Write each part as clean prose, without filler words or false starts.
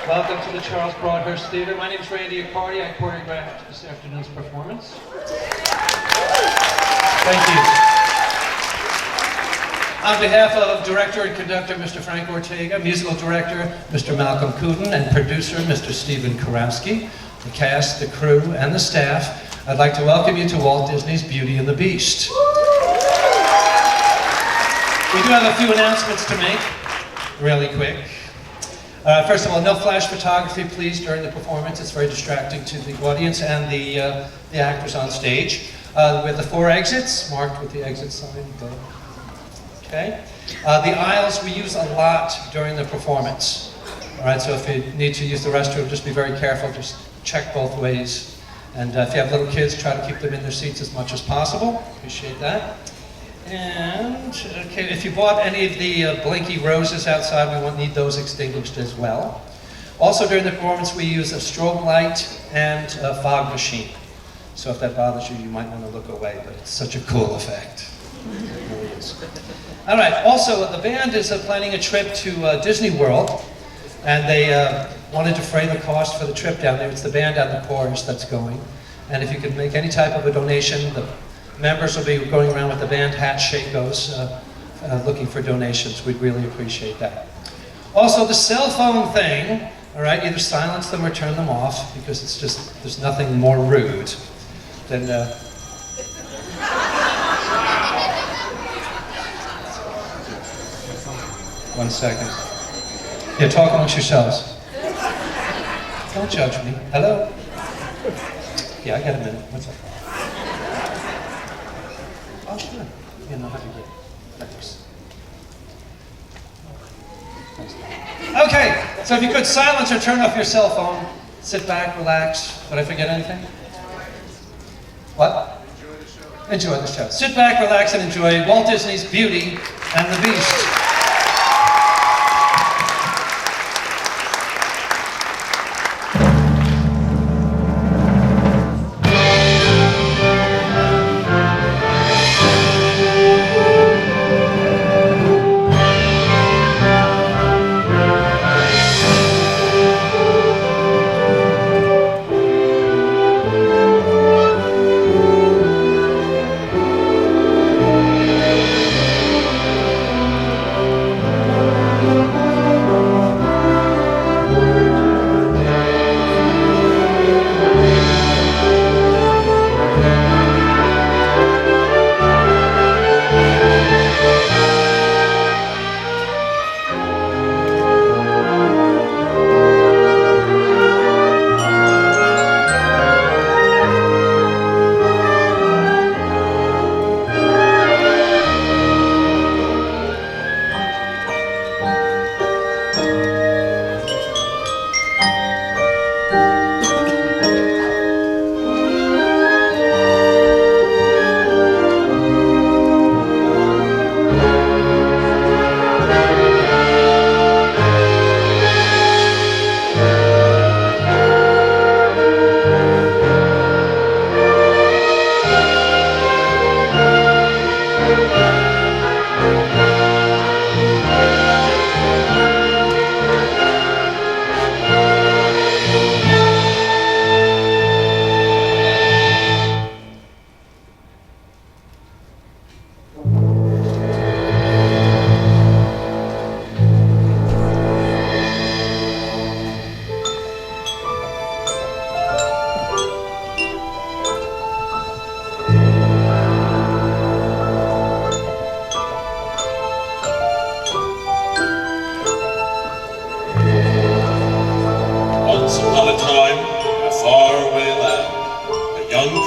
Welcome to the Charles Broadhurst Theatre. My name is Randy Accardi. I choreographed this afternoon's performance. Thank you. On behalf of director and conductor Mr. Frank Ortega, musical director Mr. Malcolm Cooten, and producer Mr. Stephen Karowski, the cast, the crew, and the staff, I'd like to welcome you to Walt Disney's Beauty and the Beast. We do have a few announcements to make, really quick. First of all, no flash photography, please, during the performance. It's very distracting to the audience and the actors on stage. We have the 4 exits, marked with the exit sign. Okay. The aisles we use a lot during the performance. All right, so if you need to use the restroom, just be very careful. Just check both ways. And if you have little kids, try to keep them in their seats as much as possible. Appreciate that. And, okay, if you bought any of the blinky roses outside, we won't need those extinguished as well. Also, during the performance, we use a strobe light and a fog machine. So if that bothers you, you might want to look away, but it's such a cool effect. It really is. All right, also, the band is planning a trip to Disney World, and they wanted to defray the cost for the trip down there. It's the band and the chorus that's going. And if you could make any type of a donation, the members will be going around with the band hat shakos, looking for donations. We'd really appreciate that. Also, the cell phone thing, all right, either silence them or turn them off, because it's just, there's nothing more rude than... One second. Yeah, talk amongst yourselves. Don't judge me. Hello? Yeah, I got a minute. What's up? Oh, sure. You know how to get practice. Okay, so if you could silence or turn off your cell phone, sit back, relax. Did I forget anything? What? Enjoy the show. Sit back, relax, and enjoy Walt Disney's Beauty and the Beast.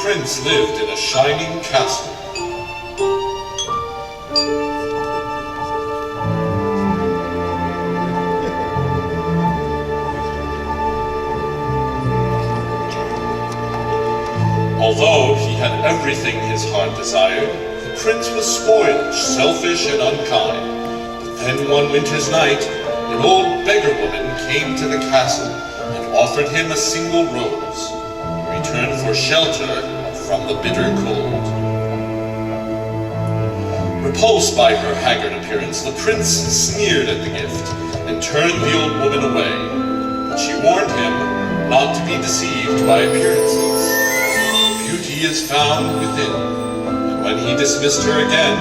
prince lived in a shining castle. Although he had everything his heart desired, the prince was spoiled, selfish, and unkind. But then one winter's night, an old beggar woman came to the castle and offered him a single rose, in return for shelter from the bitter cold. Repulsed by her haggard appearance, the prince sneered at the gift and turned the old woman away. But she not to be deceived by appearances. Beauty is found within, and when he dismissed her again,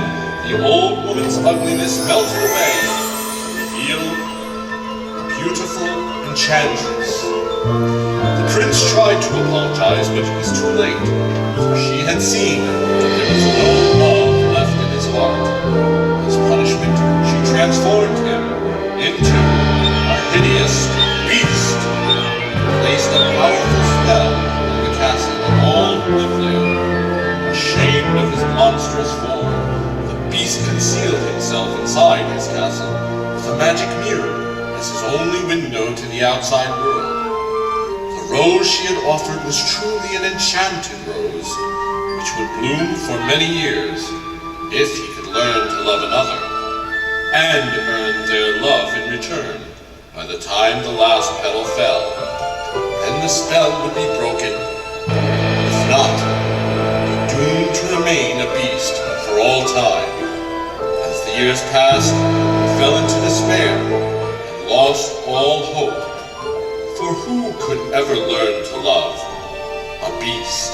the old woman's ugliness melted away to reveal the beautiful enchantress. The prince tried to apologize, but it was too late, for she had seen that there was no love left in his heart. As punishment, she transformed him into a hideous beast, placed a powerful spell on the castle, and all who lived there. Ashamed of his monstrous form, the beast concealed himself inside his castle with a magic mirror as his only window to the outside world. The rose she had offered was truly an enchanted rose, which would bloom for many years if he could learn to love another, and earn their love in return by the time the last petal fell. Then the spell would be broken. If not, doomed to remain a beast for all time. As the years passed, he fell into despair and lost all hope. For who could ever learn to love a beast?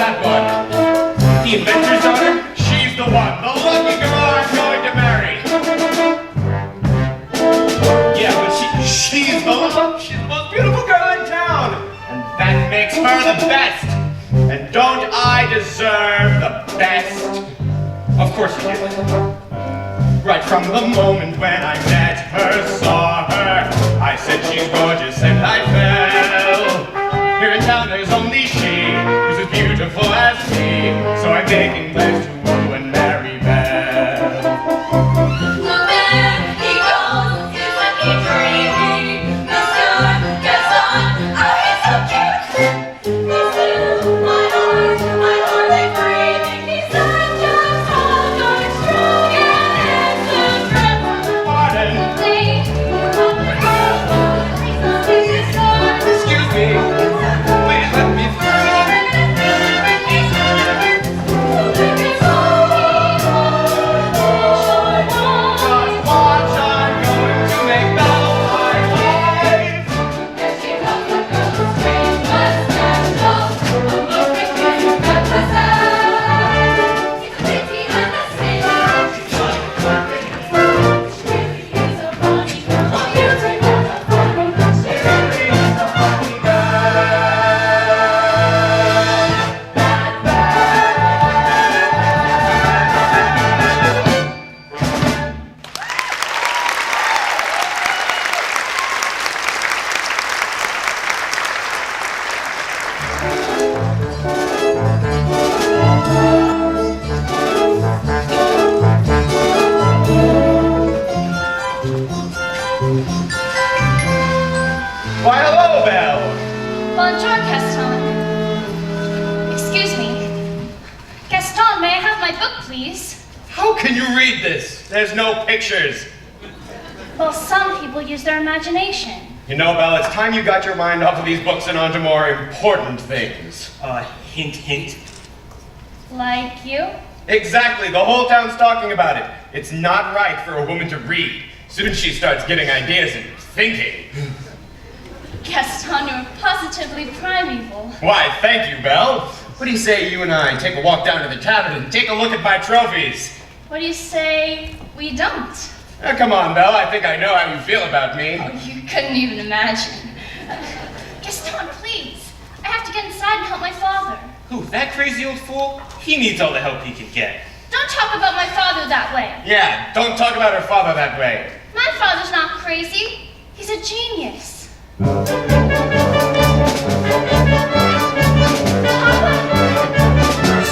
that one. The inventor's daughter? She's the one. The lucky girl I'm going to marry. Yeah, but she's the love. She's the most beautiful girl in town. And that makes her the best. And don't I deserve the best? Of course you do. Right from the moment when I met her, saw her, I said she's gorgeous and I fell. Here in town there's only she who's as beautiful as me, so I'm making plans to woo and marry Belle. Look there he goes, isn't he dreamy? Monsieur Gaston, oh he's so cute. He's in my heart they breathing. He's such a tall, dark, strong and handsome prince. Pardon? Please, Excuse me. Please let me through. Just watch, I'm going to make Belle my wife. Why, hello, Belle. Bonjour, Gaston. Excuse me. Gaston, may I have my book, please? How can you read this? There's no pictures. Well, some people use their imagination. You know, Belle, it's time you got your mind off of these books and onto more important things. Hint, hint. Like you? Exactly, the whole town's talking about it. It's not right for a woman to read. Soon she starts getting ideas and thinking. Gaston, you're positively primeval. Why, thank you, Belle. What do you say you and I take a walk down to the tavern and take a look at my trophies? What do you say we don't? Now, come on, Belle, I think I know how you feel about me. Oh, you couldn't even imagine. Gaston, please. I have to get inside and help my father. Who, that crazy old fool? He needs all the help he can get. Don't talk about my father that way. Yeah, don't talk about her father that way. My father's not crazy. He's a genius.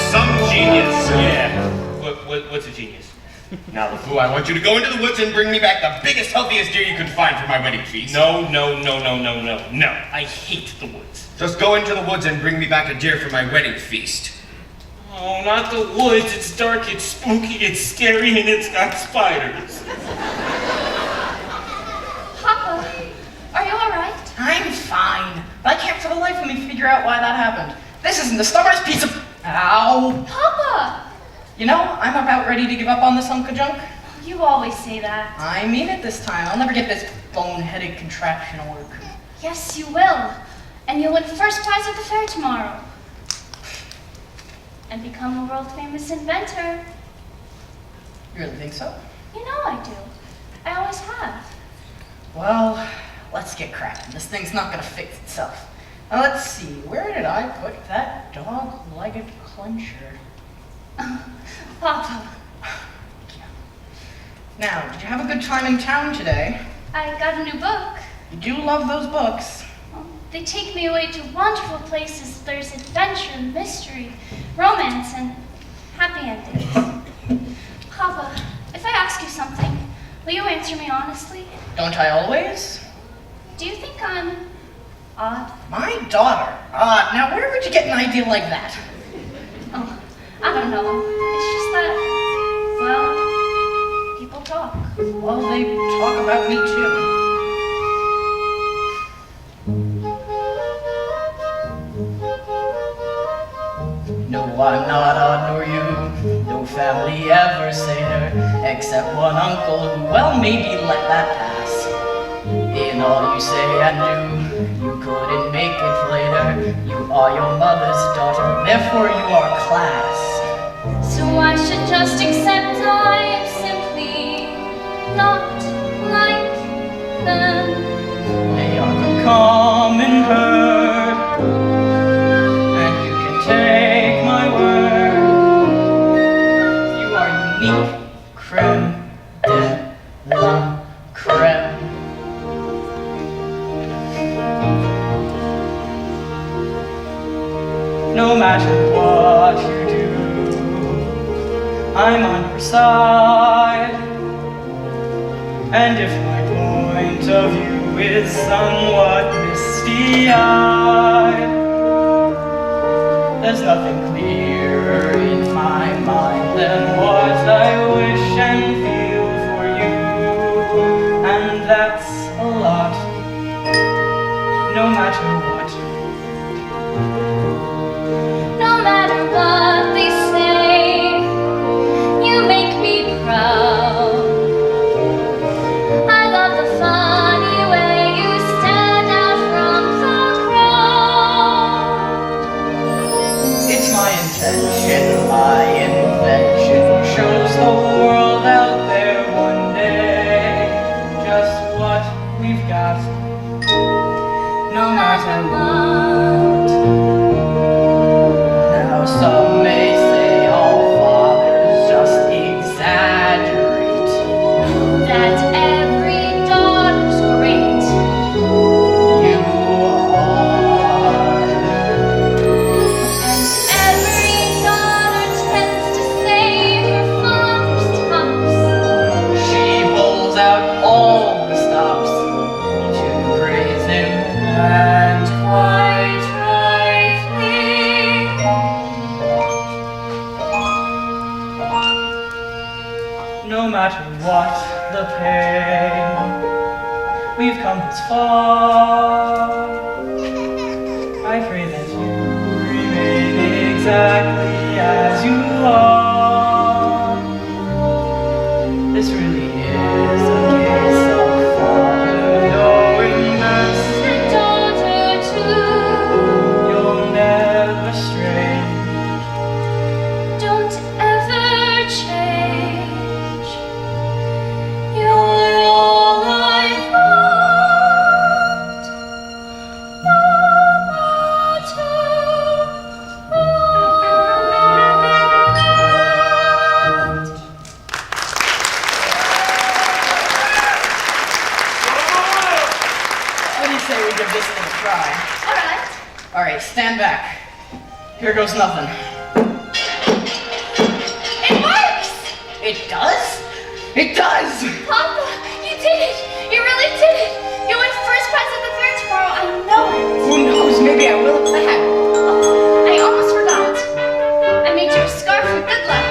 Some genius. Yeah. What's a genius? Now, LeFou, I want you to go into the woods and bring me back the biggest, healthiest deer you can find for my wedding feast. No. I hate the woods. Just go into the woods and bring me back a deer for my wedding feast. Oh, not the woods. It's dark, it's spooky, it's scary, and it's got spiders. Papa, are you all right? I'm fine, but I can't for the life of me figure out why that happened. This isn't the stubbornest piece of... Ow! Papa! You know, I'm about ready to give up on this hunk of junk. You always say that. I mean it this time. I'll never get this boneheaded contraption to work. Yes, you will. And you'll win first prize at the fair tomorrow. And become a world-famous inventor. You really think so? You know I do. I always have. Well, let's get cracking. This thing's not gonna fix itself. Now let's see, where did I put that dog-legged clencher? Papa, Now, did you have a good time in town today? I got a new book. You do love those books. They take me away to wonderful places. There's adventure, mystery, romance, and happy endings. Papa, if I ask you something, will you answer me honestly? Don't I always? Do you think I'm odd? My daughter. Now where would you get an idea like that? Oh, I don't know. It's just that, well, people talk. Well, they talk about me too. No, I'm not odd nor you, no family ever saner, except one uncle who, well, maybe let that pass. In in all you say and do. You couldn't make it later. You are your mother's daughter, therefore you are class. So I should just accept I am simply not like them. They are the common herd, and you can take my word. You are unique, creme de la creme. No matter what you do, I'm on your side. And if my point of view is somewhat misty-eyed, there's nothing clearer in my mind than what I wish and feel for you. And that's a lot, no matter what. No matter what they say, you make me proud. I love the funny way you stand out from the crowd. It's my intention, my invention shows the world out there one day just what we've got, no matter what. Now some may say all fathers just exaggerate. That every daughter's great. You are. And every daughter tends to say her father's tops. She pulls out all the stops to praise him, and quite rightly. No matter what the pain, we've come this far. I pray that you remain exactly as you are. This really is a case of father knowing best. And daughter too. You'll never stray. Don't ever change. You're all I want. No matter what. What do you say we give this thing a try? All right. All right, stand back. Here goes nothing. It works. It does? It does! Papa, you did it. You really did it. You win first prize at the fair tomorrow. I know it. Who knows? Maybe I will at that. I almost forgot. I made you a scarf for good luck.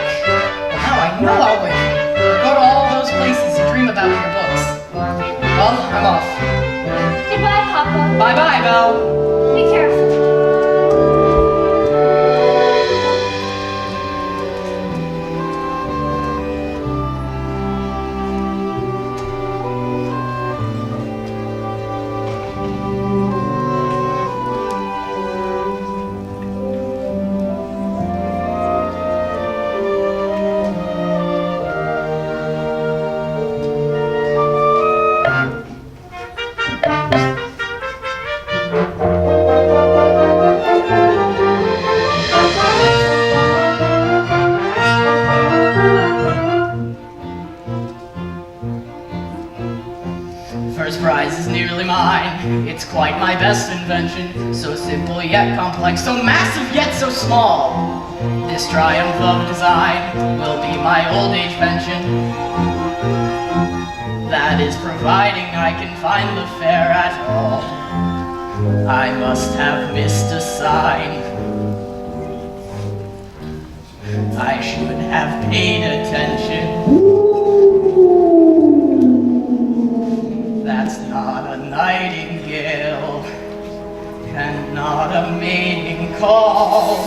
Now I know I'll win. Go to all those places you dream about in your books. Well, I'm off. Goodbye, Papa. Bye-bye, Belle. Be careful. First prize is nearly mine. It's quite my best invention. So simple yet complex, so massive yet so small. This triumph of design will be my old age pension. That is providing I can find the fair at all. I must have missed a sign. I should have paid attention. That's not a nightingale, and not a mating call.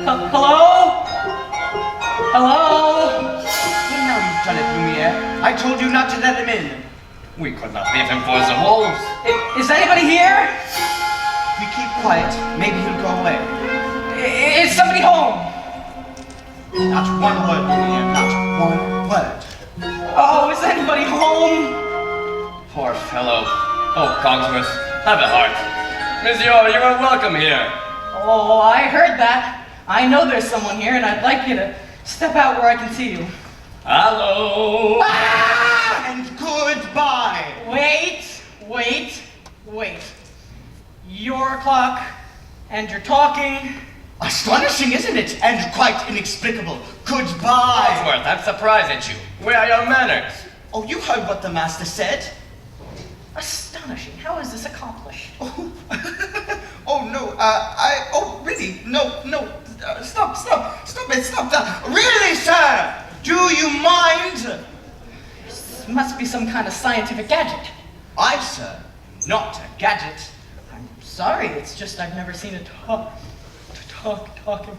Hello? Hello? Well, now you've done it, Lumiere. I told you not to let him in. We could not leave him for the wolves. Is anybody here? If we keep quiet, maybe he'll go away. Is somebody home? Not one word, Lumiere, not one word. Oh, is anybody home? Poor fellow. Oh, Cogsworth, have a heart. Monsieur, you are welcome here. Oh, I heard that. I know there's someone here, and I'd like you to step out where I can see you. Hello. Ah! And goodbye. Wait. Your clock, and you're talking. Astonishing, isn't it? And quite inexplicable. Goodbye. Cogsworth, I'm surprised at you. Where are your manners? Oh, you heard what the master said. Astonishing. How is this accomplished? Oh, oh no, oh really? No, stop it. Really, sir, do you mind? This must be some kind of scientific gadget. I, sir, not a gadget. I'm sorry, it's just I've never seen it talking.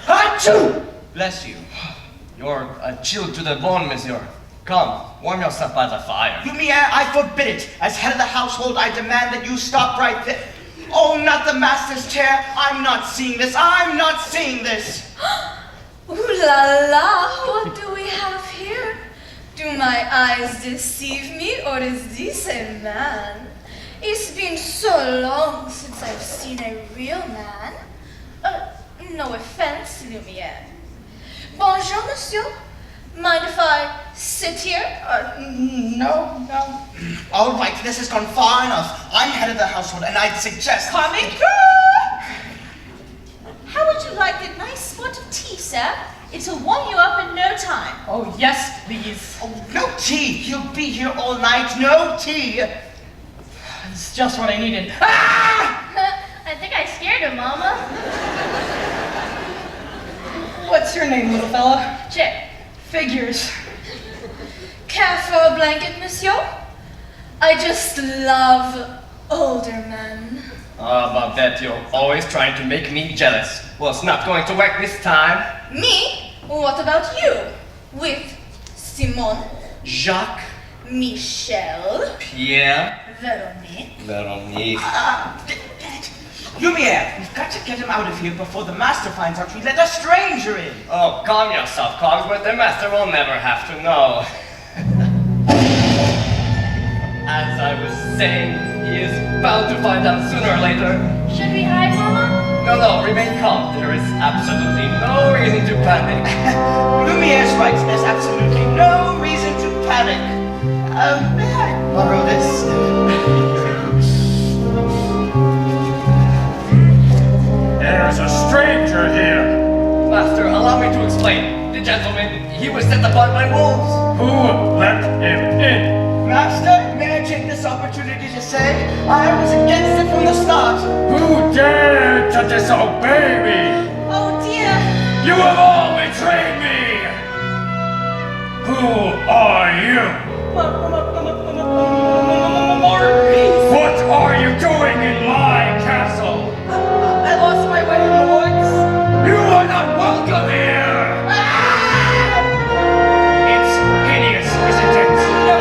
Achoo! Bless you. You're chilled to the bone, monsieur. Come, warm yourself by the fire. Lumiere, I forbid it. As head of the household, I demand that you stop right there. Oh, not the master's chair. I'm not seeing this. Ooh la la, what do we have here? Do my eyes deceive me, or is this a man? It's been so long since I've seen a real man. No offense, Lumiere. Bonjour, monsieur. Mind if I sit here? No. All right, this has gone far enough. I'm head of the household, and I'd suggest... Coming How would you like a nice spot of tea, sir? It'll warm you up in no time. Oh, yes, please. Oh, no tea. He'll be here all night. No tea. It's just what I needed. Ah! I think I scared him, Mama. What's your name, little fella? Chip. Figures. Care for a blanket, monsieur? I just love older men. Babette, you're always trying to make me jealous. Well, it's not going to work this time. Me? What about you? With Simone, Jacques, Michel, Pierre, Veronique. Lumiere, we've got to get him out of here before the master finds out we let a stranger in. Oh, calm yourself, Cogsworth. The master will never have to know. As I was saying, he is bound to find out sooner or later. Should we hide, Mama? No, remain calm. There is absolutely no reason to panic. Lumiere's right. There's absolutely no reason to panic. May I borrow this? There's a stranger here. Master, allow me to explain. The gentleman, he was set upon by wolves. Who let him in? Master, may I take this opportunity to say I was against it from the start. Who dared to disobey me? Oh dear. You have all betrayed me. Who are you? What are you doing in my castle? I lost my way in the woods. You are not welcome here. It's hideous, isn't it? No.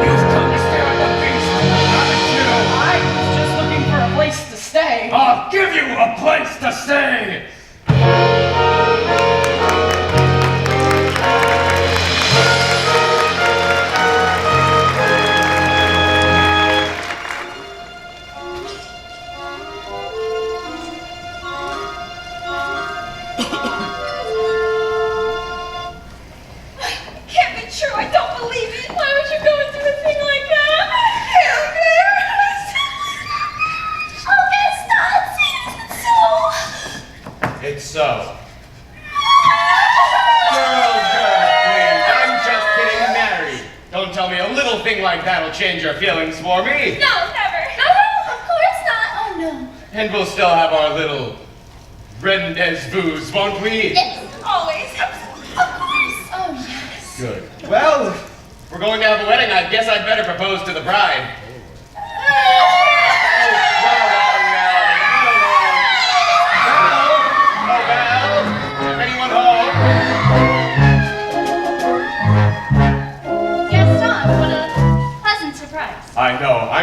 You've come to stare at the beast, haven't you? I was just looking for a place to stay. I'll give you a place to stay. Can't be true. I don't believe it. Why would you go and do a thing like that? Oh, that's not. It's so. Queen, I'm just getting married. Don't tell me a little thing like that'll change your feelings for me. No, never. No, of course not. Oh no. And we'll still have our little rendezvous, won't we? Yes, always. Of course. Oh yes. Good. Well, if we're going to have a wedding, I guess I'd better propose to the bride.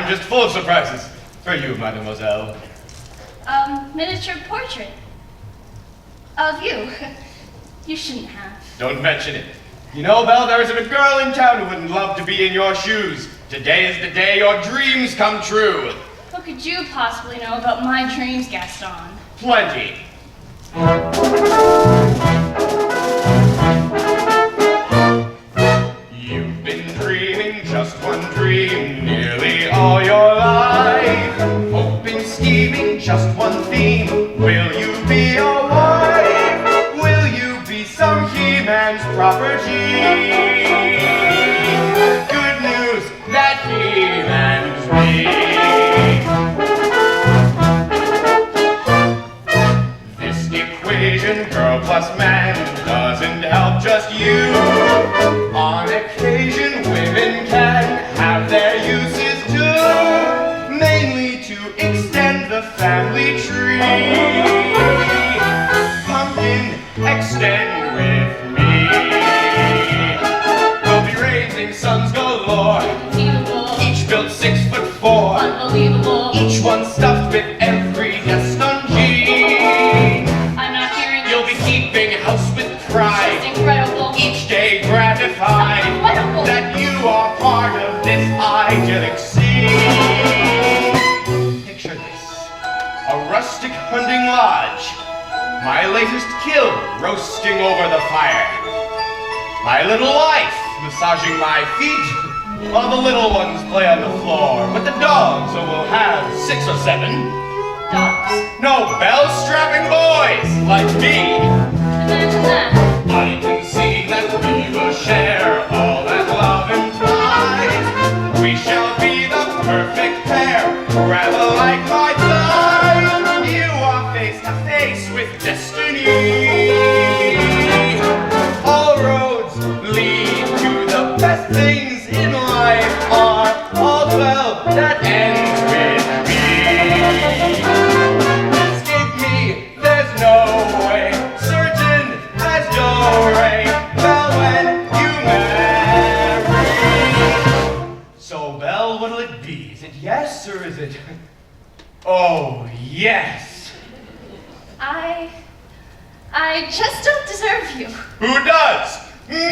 just full of surprises. For you, mademoiselle. Miniature portrait. Of you. You shouldn't have. Don't mention it. You know, Belle, there isn't a girl in town who wouldn't love to be in your shoes. Today is the day your dreams come true. What could you possibly know about my dreams, Gaston? Plenty. You've been dreaming just one dream nearly all your life. Hoping, scheming, just one theme. Will you be a wife? Will you be some He-Man's property? Good news, that He-Man's me. This equation, girl plus man, doesn't help just you. On occasion, women can have their uses too, mainly to extend the family tree. Pumpkin, extend with me. We'll be raising sons galore, Unbelievable. each built 6'4". Unbelievable. Each one stuffed with every Gaston gene. I'm not hearing You'll be keeping house with pride, It's incredible. each day gratified Incredible. that you are part of this idyllic scene. Picture this, a rustic hunting lodge, my latest kill roasting over the fire, my little wife massaging my feet, while the little ones play on the floor with the dogs, so we'll have 6 or 7. Dogs. No, bell-strapping boys like me. Imagine that. I can see that we will share all that love implies. We shall be the perfect pair, rather like my thighs. You are face to face with destiny. All roads lead to the best things in life are all 12 that ends with me. Escape me, there's no way. Certain as do-re, Belle, when you marry. So, Belle, what'll it be? Is it yes or is it? Oh, yes. I just don't deserve you. Who does? Me!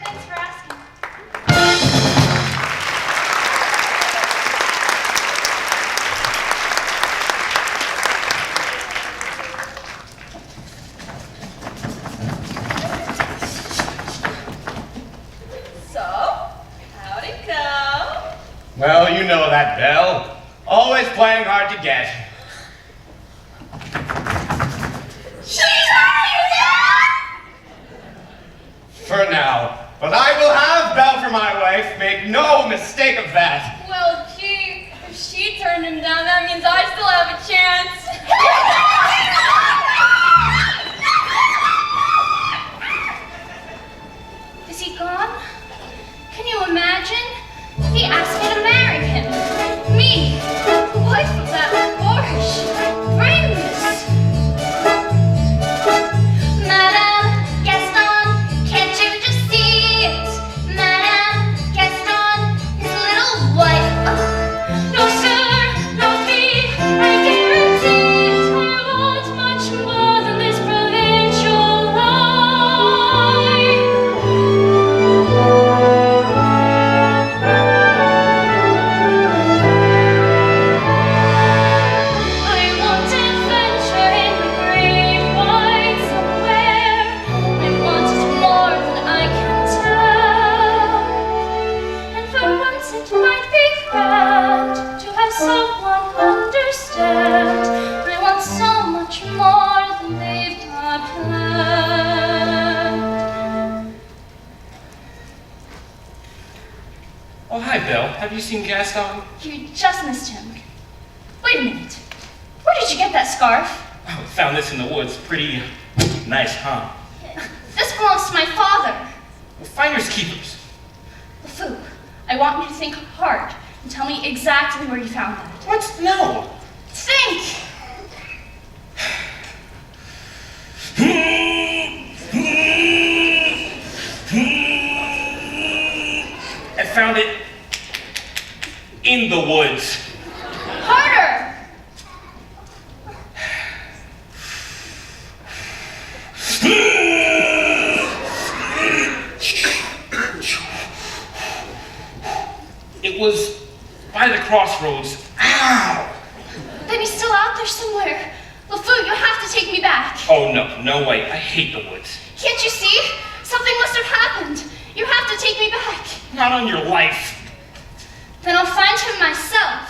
Thanks for asking. So, how'd it go? Well, you know that, Belle. Always playing hard to get. She's ready! For now. But I will have Belle for my wife. Make no mistake of that. Well, gee, if she turned him down, that means I still have a chance. Is he gone? Can you imagine? He asked me to marry him. Me, the wife of that boorish, brainless. Madame Gaston, can't you just see it? Madame Gaston, his little wife. No, sir, no fee, I guarantee it. I want much more than this provincial life. I want adventure in the great wide somewhere. I want it more than I can tell. And for once it might be grand to have someone understand. I want so much more than they've got planned. Oh, hi, Belle. Have you seen Gaston? You just missed him. Wait a minute. Where did you get that scarf? Oh, found this in the woods. Pretty nice, huh? This belongs to my father. Well, finders keepers. LeFou, I want you to think hard and tell me exactly where you found that. What? No. Think! found it in the woods. Harder! It was by the crossroads. Ow! Then he's still out there somewhere. LeFou, you have to take me back. Oh, no way. I hate the woods. Can't you see? Something must have happened. You have to take me back. Not on your life. Then I'll find him myself.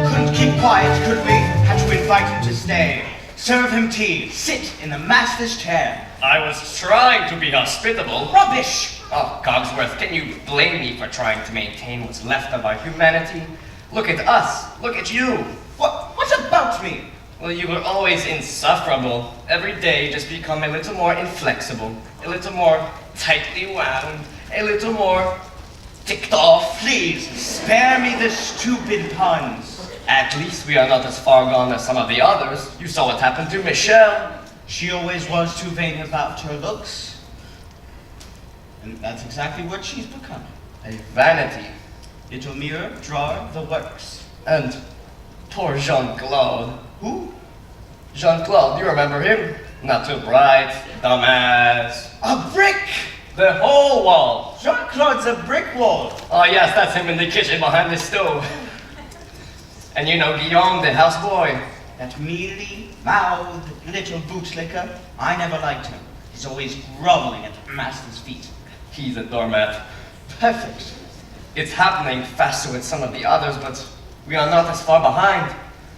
Couldn't keep quiet, could we? Had to invite him to stay. Serve him tea. Sit in the master's chair. I was trying to be hospitable. Rubbish! Oh, Cogsworth, can you blame me for trying to maintain what's left of our humanity? Look at us. Look at you. What about me? Well, you were always insufferable. Every day you just become a little more inflexible, a little more tightly wound, a little more ticked off. Please, spare me the stupid puns. At least we are not as far gone as some of the others. You saw what happened to Michelle. She always was too vain about her looks. And that's exactly what she's become. A vanity. Little mirror, drawer, the works. And poor Jean-Claude. Who? Jean-Claude, you remember him? Not too bright, dumbass. A brick! The whole wall. Jean-Claude's a brick wall. Oh yes, that's him in the kitchen behind the stove. And you know Guillaume, the houseboy. That mealy-mouthed little bootlicker. I never liked him. He's always groveling at the master's feet. He's a doormat. Perfect. It's happening faster with some of the others, but we are not as far behind.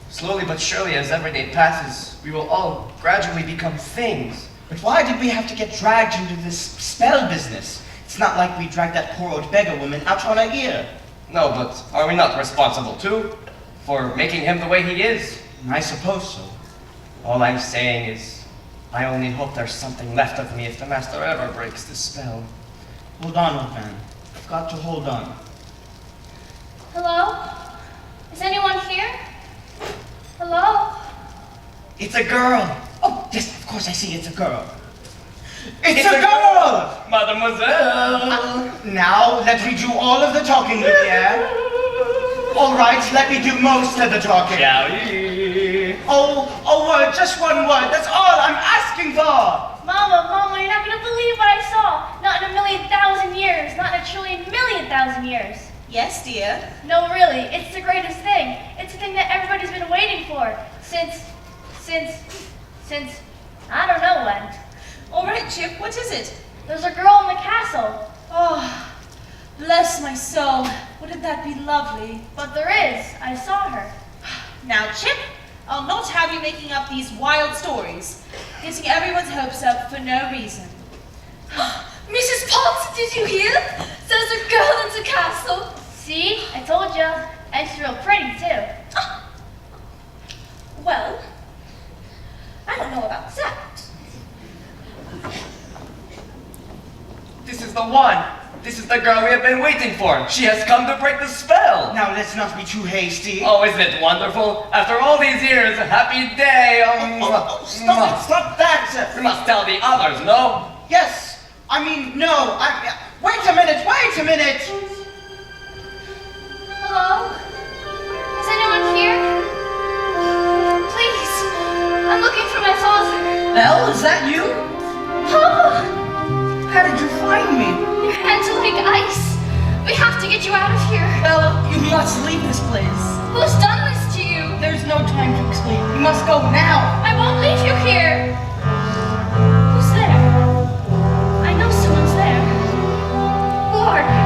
Slowly but surely, as every day passes, we will all gradually become things. But why did we have to get dragged into this spell business? It's not like we dragged that poor old beggar woman out on her ear. No, but are we not responsible too? For making him the way he is? I suppose so. All I'm saying is, I only hope there's something left of me if the master ever breaks the spell. Hold on, old man. I've got to hold on. Hello? Is anyone here? Hello? It's a girl. Oh, yes, of course I see it's a girl. It's a girl! Mademoiselle! Now, let me do all of the talking, Lumiere. All right, let me do most of the talking. Shall we? Oh, a word, just one word. That's all I'm asking for. Mama, you're not gonna believe what I saw. Not in a million thousand years. Not in a trillion million thousand years. Yes, dear. No, really, it's the greatest thing. It's the thing that everybody's been waiting for. Since, I don't know when. All right, Chip, what is it? There's a girl in the castle. Oh, bless my soul. Wouldn't that be lovely? But there is. I saw her. Now, Chip, I'll not have you making up these wild stories, getting everyone's hopes up for no reason. Mrs. Potts, did you hear? There's a girl in the castle. See? I told you. And she's real pretty, too. Well, I don't know about that. This is the one. This is the girl we have been waiting for. She has come to break the spell. Now, let's not be too hasty. Oh, isn't it wonderful? After all these years, a happy day. Stop that. We must tell the others, no? Yes, I mean, no. Wait a minute. Hello? Is anyone here? Please. I'm looking for my father. Elle, is that you? Papa! How did you find me? Your hands are like ice. We have to get you out of here. Elle, you must leave this place. Who's done this to you? There's no time to explain. You must go now. I won't leave you here. Who's there? I know someone's there. Who are you?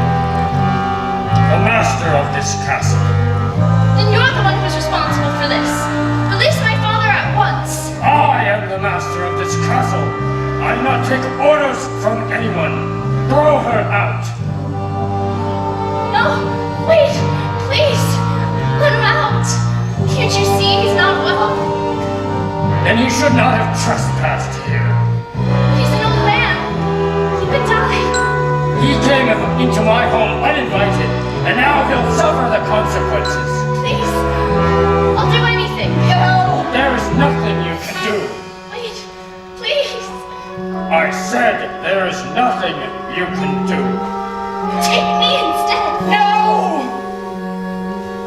The master of this castle. Then you're the one who's responsible for this. Release my father at once. I am the master of this castle. I not take orders from anyone. Throw her out. No, wait, please. Let him out. Can't you see he's not well? Then he should not have trespassed here. He's an old man. He could die. came into my home uninvited, and now he'll suffer the consequences. Please, I'll do anything. No! There is nothing you can do. Wait, please. I said there is nothing you can do. Take me instead. No!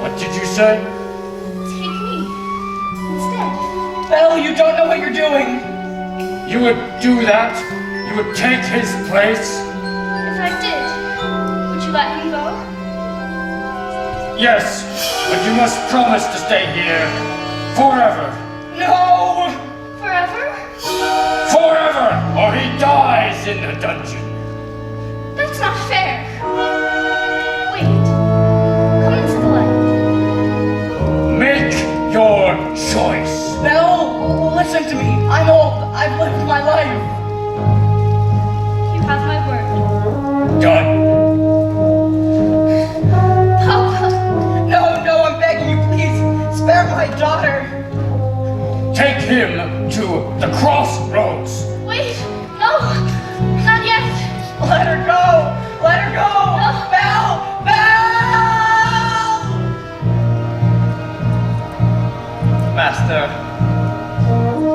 What did you say? Take me instead. Belle, you don't know what you're doing. You would do that? You would take his place? If I did, would you let him go? Yes, but you must promise to stay here forever. No! Forever? Forever, or he dies in the dungeon. That's not fair. Wait. Come into the light. Make your choice. Belle, listen to me. I'm old. I've lived my life. You have my word. Done. Papa, No, I'm begging you, please. Spare my daughter. Take him to the crossroads. wait. No, not yet. Let her go. Let her go. No. Belle! Belle!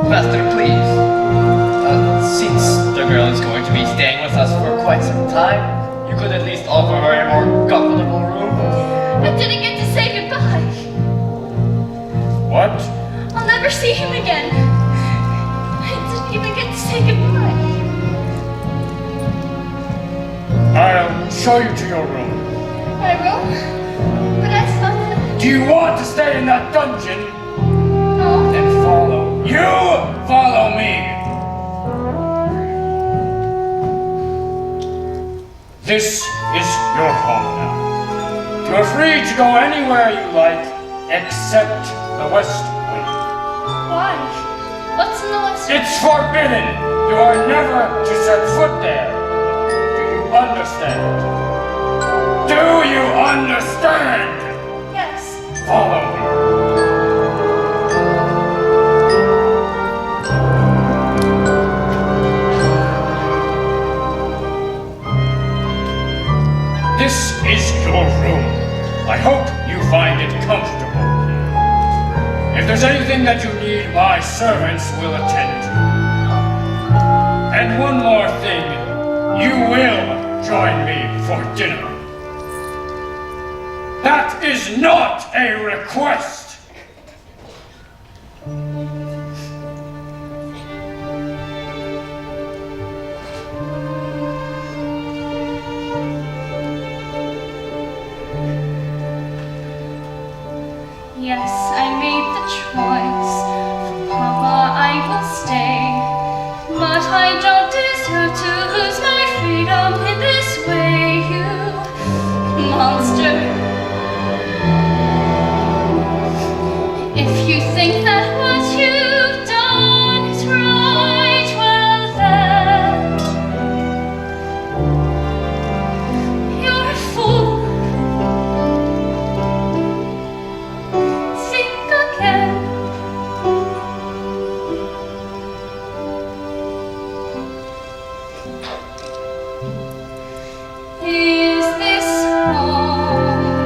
Master, please. Since the girl is going to be staying with us for quite some time, you could at least offer her a more comfortable room. I didn't get to say goodbye. What? I'll never see him again. I didn't even get to say goodbye. I'll show you to your room. My room? But I thought that... Do you want to stay in that dungeon? No. Then follow. You follow me. This is your home now. You're free to go anywhere you like, except the west wing. Why? What's in the west? It's forbidden. You are never to set foot there. Do you understand? Do you understand? Yes. Follow me. This is your room. I hope you find it comfortable here. If there's anything that you need, my servants will attend to. And one more thing, you will join me for dinner. That is not a request. Yes, I made the choice. Papa, I will stay. But I don't deserve to lose my freedom in this way, you monster. If you think that what you've done is right, well then, you're a fool. Think again. Is this home?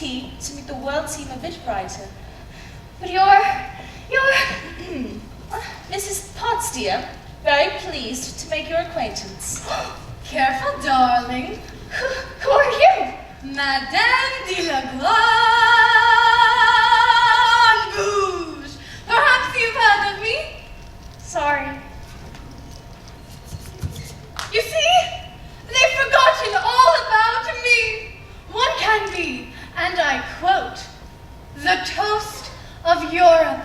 tea to make the world seem a bit brighter. But you're... Mrs. Potts, dear, very pleased to make your acquaintance. Careful, darling. Who are you? Madame de la Grande Bouge. Perhaps you've heard of me? Sorry. You see? They've forgotten all about me. One can be, and I quote, the toast of Europe,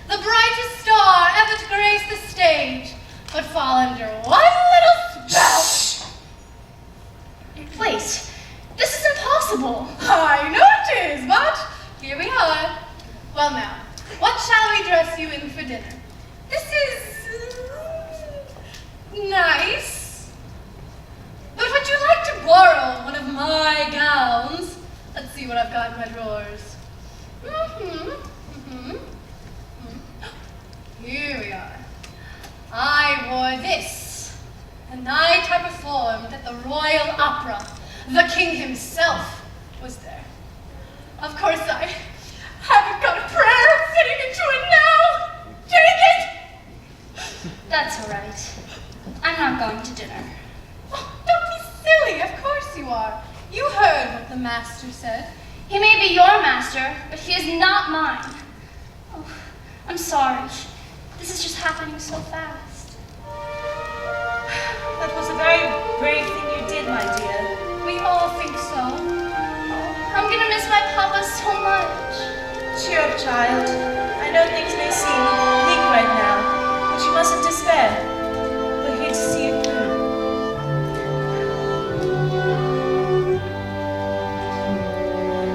the brightest star ever to grace the stage, but fall under one little spell. Wait, this is impossible. I know it is, but here we are. Well now, what shall we dress you in for dinner? This is nice. But would you like to borrow one of my gowns? Let's see what I've got in my drawers. Here we are. I wore this the night I performed at the Royal Opera. The king himself was there. Of course, I haven't got a prayer fitting into it now. Take it! That's all right. I'm not going to dinner. Oh, don't be silly. Of course you are. You heard what the master said. He may be your master, but he is not mine. Oh, I'm sorry. This is just happening so fast. That was a very brave thing you did, my dear. We all think so. Oh, I'm gonna miss my papa so much. Cheer up, child. I know things may seem bleak right now, but you mustn't despair. We're here to see you through.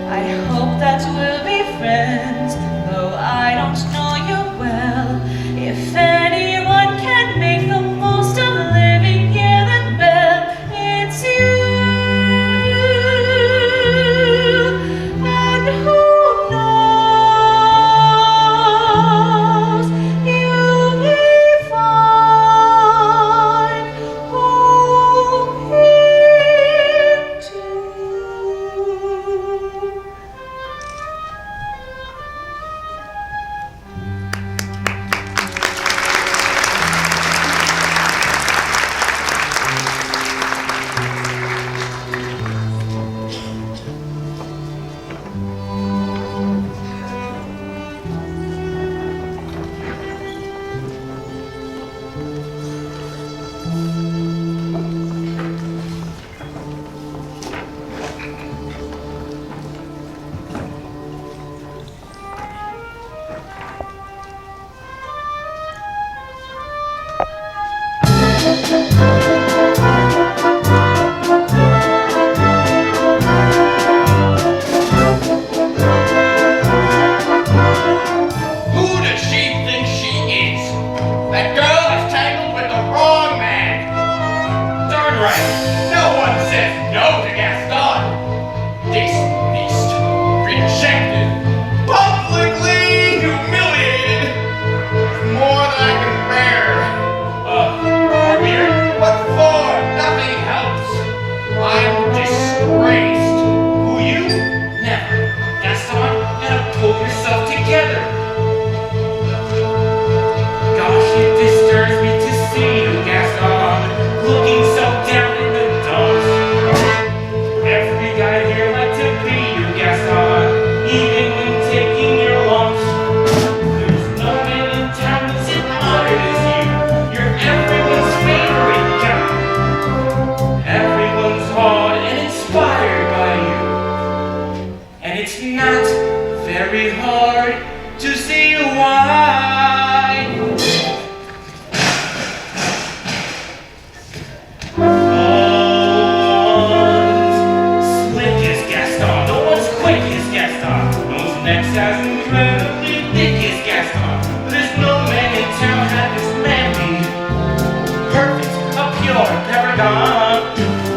I hope that we'll be friends, though I don't know you well. If anyone can make the most of living here, then Belle, it's you. And who knows, you may find home here too. Who does she think she is? That girl is tangled with the wrong man. Darn right, no one says no to Gaston. This beast, rejected, publicly humiliated, is more than I can bear. More beer? What for? Nothing helps. I'm disgraced. Who, you? Never. Gaston, you have pulled yourself together. Gosh, it disturbs me to see you, Gaston, looking so down in the dumps. Every guy here like to be you, Gaston, even when taking your lumps. There's no man in town that's as honored as you. You're everyone's favorite guy. Everyone's awed and inspired by you. And it's not very hard to see why. No one's slick as Gaston. No one's quick as Gaston. No one's next as incredibly thick as Gaston. But there's no man in town half as manly. Perfect, a pure paragon.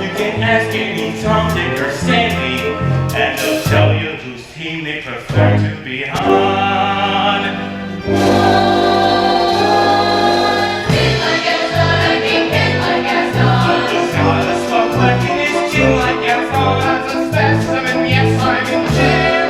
You can ask any Tom, Dick, or Stanley, and they'll tell you whose team they prefer to be on. Just got a spot like in his chin like Gaston. That's a specimen, yes, I'm in jail.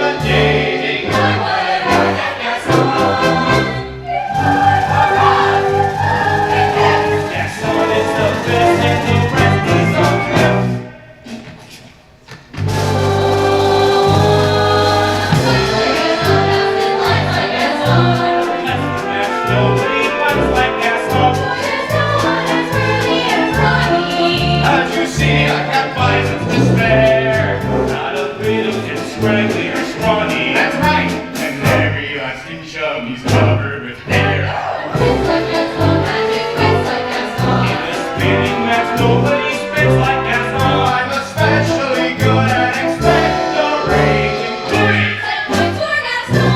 everlasting chub, he's covered with hair. It's like Gaston, magic tricks like Gaston. In the spinning match, nobody spins like Gaston. I'm especially good at expectorating points. 10 points for Gaston.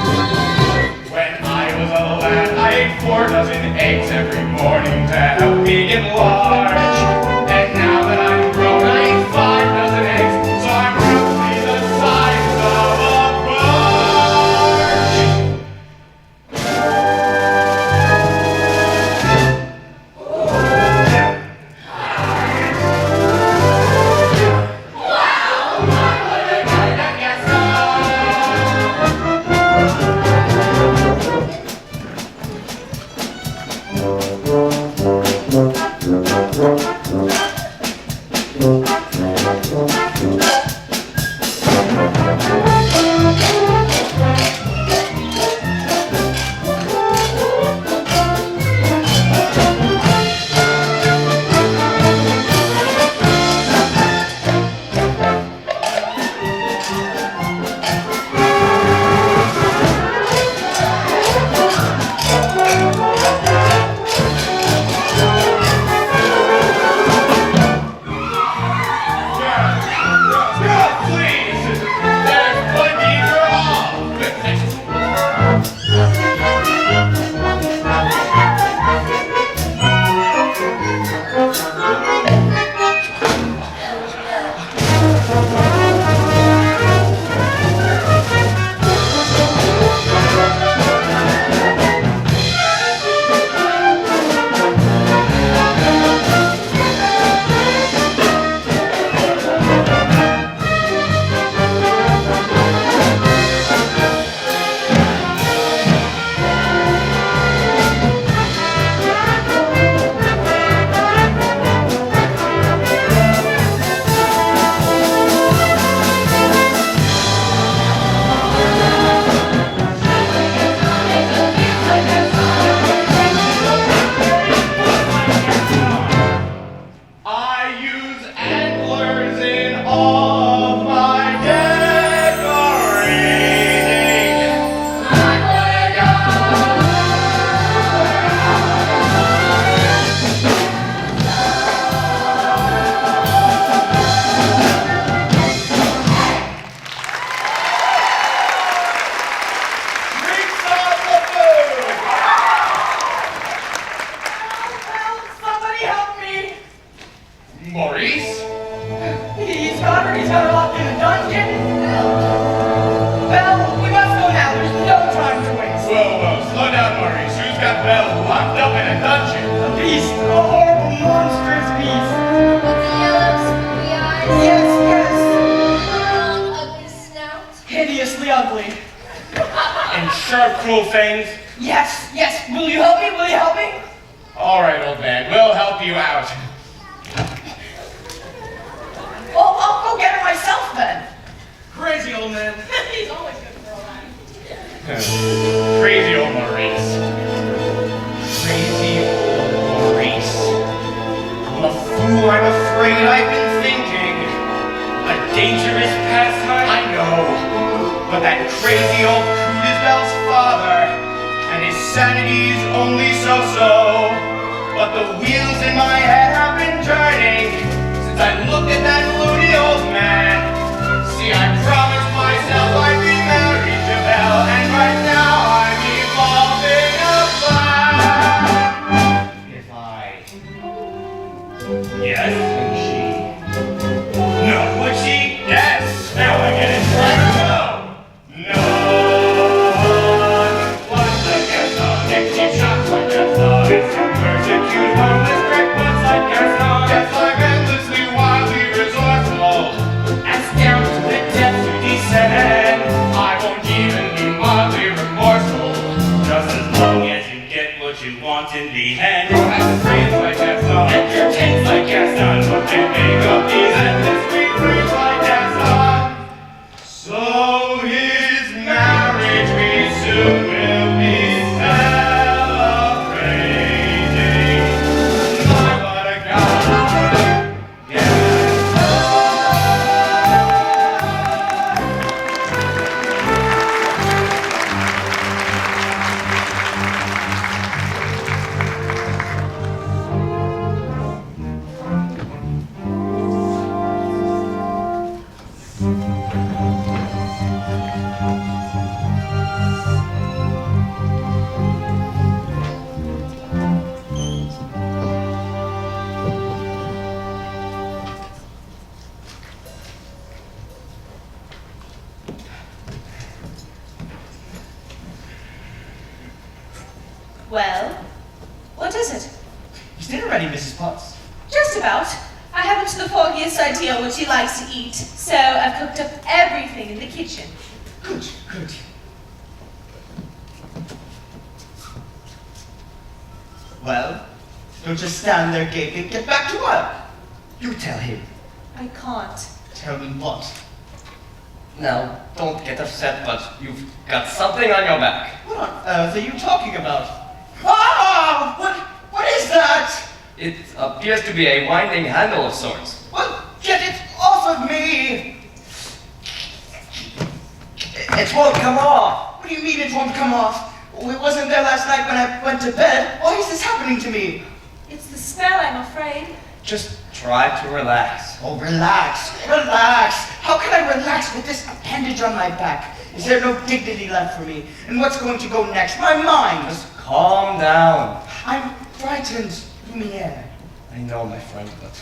When I was a lad, I ate 4 dozen eggs every morning to help me get large. And now that I'm grown, I eat 5 dozen eggs, so I'm roughly the size of a barge. Maurice? He's got her locked in a dungeon. Well, we must go now. There's no time to waste. Whoa, slow down, Maurice. Who's got Belle locked up in a dungeon? A beast, a horrible, monstrous beast. With the yellow screwy eyes. Yes, yes. The long, ugly snout. Hideously ugly. And sharp, cruel fangs? Yes, yes. Will you help me? Will you help me? All right, old man. We'll help you out. Oh, I'll go get her myself then. Crazy old man. He's always good for a ride. Crazy old Maurice. Crazy old Maurice. I'm a fool, I'm afraid. I've been thinking. A dangerous pastime? I know. But that crazy old coot is Belle's father. And his sanity's only so-so. But the wheels in my head have been turning since I looked at that loony old man. See, I promised myself I'd be married to Belle, and right now I'm evolving a plan. If I... Yes, and she... No, would she? Yes! Now I get it. No! No! What's the guess on? If she shots like that's all. It's a persecute harmless crackpots like Gaston. Yes, I'm endlessly wildly resourceful. As down to the depths we descend, I won't even be mildly remorseful. Just as long as you get what you want in the end. Have friends like Gaston, entertains like Gaston, and make up these endless sweet fruits like Gaston. So his marriage we soon will be celebrating. My, what a guy. Well, what is it? Is dinner ready, Mrs. Potts? Just about. I haven't the foggiest idea what she likes to eat, so I've cooked up everything in the kitchen. Good, good. Well, don't just stand there gaping. Get back to work. You tell him. I can't. Tell me what? Now, don't get upset, but you've got something on your back. What on earth are you talking about? Ah! What is that? It appears to be a winding handle of sorts. Well, get it off of me! It won't come off. What do you mean it won't come off? It wasn't there last night when I went to bed. Why is this happening to me? It's the spell, I'm afraid. Just try to relax. Oh, relax, relax. How can I relax with this appendage on my back? Is there no dignity left for me? And what's going to go next? My mind. Just calm down. I'm frightened, Lumiere. I know, my friend, but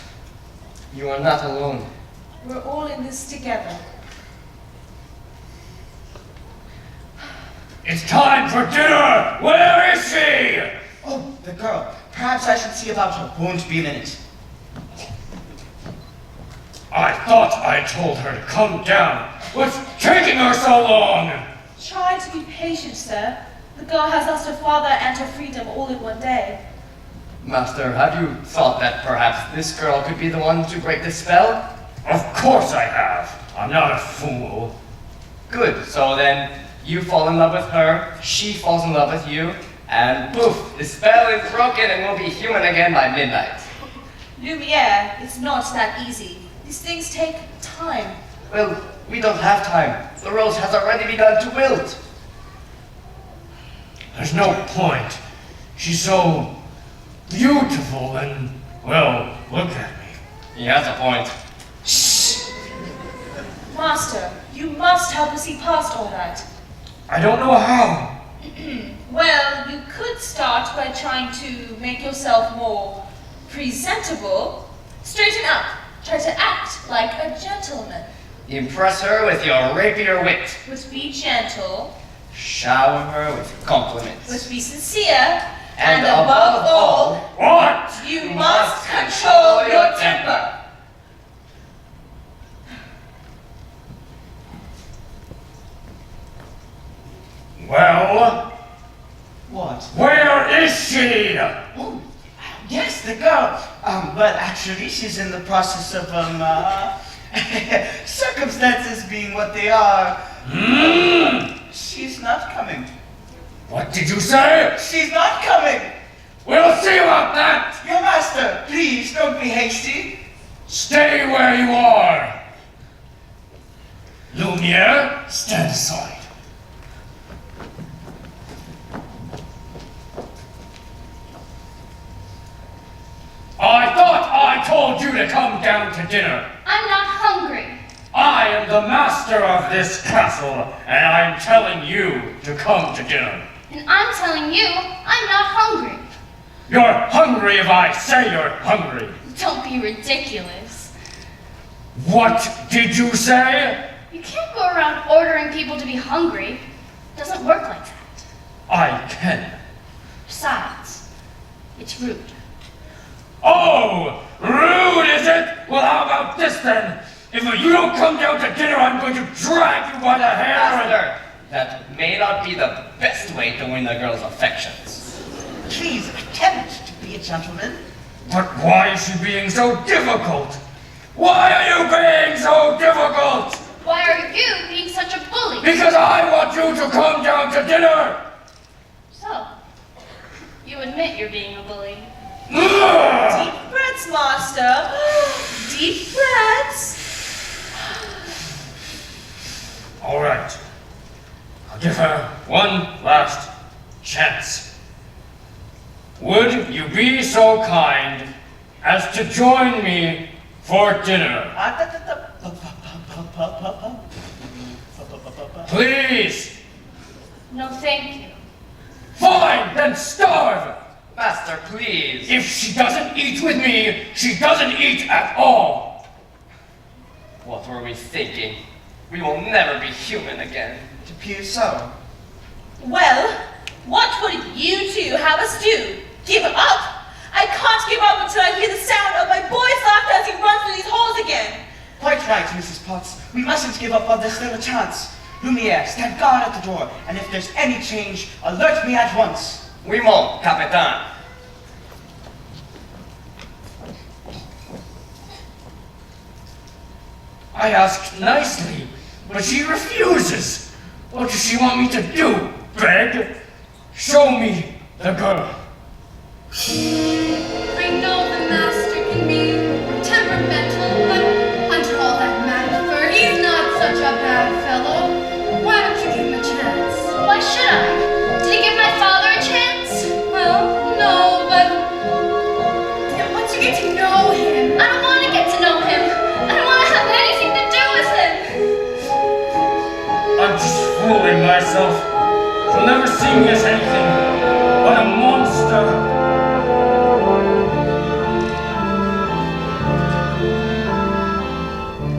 you are not alone. We're all in this together. It's time for dinner! Where is she? Oh, the girl. Perhaps I should see about her. Won't be a minute. I thought I told her to come down. What's taking her so long? Try to be patient, sir. The girl has lost her father and her freedom all in one day. Master, have you thought that perhaps this girl could be the one to break the spell? Of course I have. I'm not a fool. Good, so then you fall in love with her, she falls in love with you, and poof, the spell is broken and we'll be human again by midnight. Lumiere, it's not that easy. These things take time. Well, we don't have time. The rose has already begun to wilt. There's no point. She's so beautiful and, well, look at me. He has a point. Shh! Master, you must help us see past all that. I don't know how. Well, you could start by trying to make yourself more presentable. Straighten up. Try to act like a gentleman. Impress her with your rapier wit. But be gentle. Shower her with compliments. But be sincere. And above all, What? you must control your temper. Well, What? where is she? Oh, yes, the girl. Well, actually, she's in the process of, circumstances being what they are. She's not coming. What did you say? She's not coming. We'll see about that. Your master, please don't be hasty. Stay where you are. Lumiere, stand aside. I thought I told you to come down to dinner. I'm not hungry. I am the master of this castle, and I'm telling you to come to dinner. And I'm telling you, I'm not hungry. You're hungry if I say you're hungry. Don't be ridiculous. What did you say? You can't go around ordering people to be hungry. It doesn't work like that. I can. Besides, it's rude. Oh, rude is it? Well, how about this then? If you don't come down to dinner, I'm going to drag you by the hair and... Master, that may not be the best way to win a girl's affections. Please attempt to be a gentleman. But why is she being so difficult? Why are you being so difficult? Why are you being such a bully? Because I want you to come down to dinner! So, you admit you're being a bully. Ugh! Deep breaths, master. Deep breaths. All right. I'll give her one last chance. Would you be so kind as to join me for dinner? Please! No, thank you. Fine, then starve! Master, please. If she doesn't eat with me, she doesn't eat at all! What were we thinking? We will never be human again. It appears so. Well, what would you two have us quite right, Mrs. Potts. We mustn't give up while there's still a chance. Lumiere, stand guard at the door, and if there's any change, alert me at once. Oui, mon capitaine. I asked nicely, but she refuses. What does she want me to do? Beg? Show me the girl. I know the master can be temperamental, but under all that matted fur, he's not such a bad fellow. Why don't you give him a chance? Why should I? Did he give my father a chance? Well, no, but once you get to know him, I don't want to get to know him. I don't want to have anything to do with him. I'm just fooling myself. She'll never see me as anything but a monster.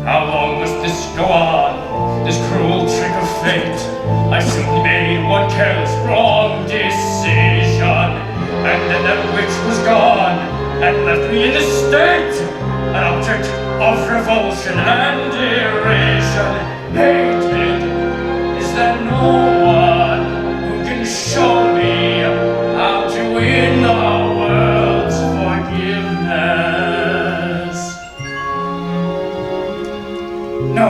How long must this go on? This cruel trick of fate. I simply made one careless, wrong decision, and then that witch was gone and left me in a state, an object of revulsion and derision. Hated. Is there no one who can show me how to win the world's forgiveness? No.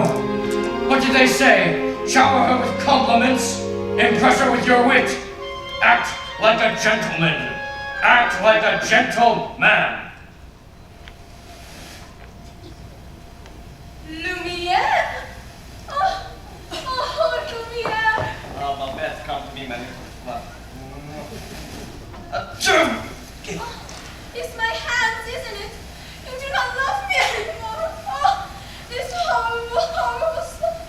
What did they say? Shower her with compliments, impress her with your wit. Act like a gentleman. Act like a gentleman. Lumiere? Oh, Lumiere. Oh, Babette, come to me, man. It's my hands, isn't it? You do not love me anymore. Oh, this horrible, horrible stuff.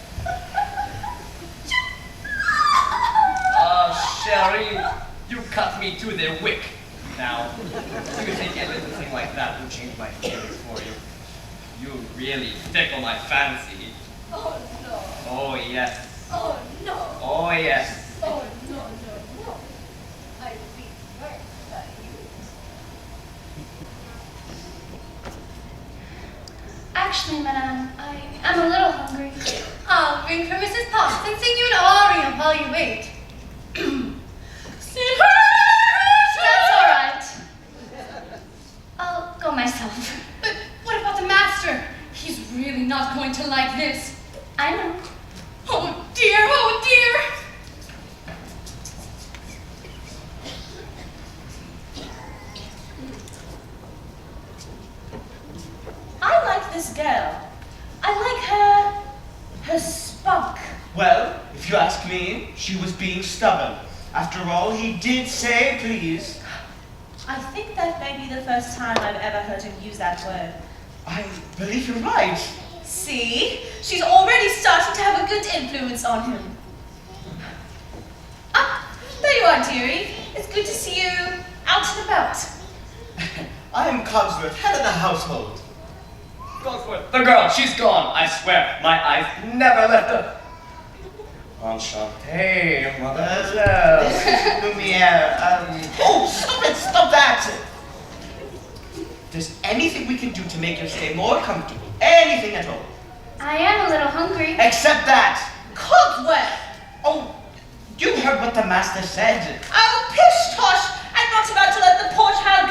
Sherry, you cut me to the wick. Now, do you think a little thing like that will change my feelings for you? You really tickle my fancy. Oh, no. Oh, yes. Oh, no. Oh, yes. Oh, no, no, no. I will be burnt by you. Actually, madame, I am a little hungry. I'll ring for Mrs. Potts and sing you an aria while you wait. That's all right. I'll go myself. But what about the master? He's really not going to like this. I know. Oh dear, oh dear. I like this girl. I like her spunk. Well, if you ask me, she was being stubborn. After all, he did say please. I think that may be the first time I've ever heard him use that word. I believe you're right. See? She's already starting to have a good influence on him. Ah, there you are, dearie. It's good to see you out and about. I am Cogsworth, head of the household. Cogsworth, the girl, she's gone. I swear, my eyes never left her. Enchanté, mademoiselle. This is Lumiere. Oh, stop that! If there's anything we can do to make your stay more comfortable, anything at all. I am a little hungry. Except that. Cogsworth! Oh, you heard what the master said. Oh, pish tosh! I'm not about to let the poor child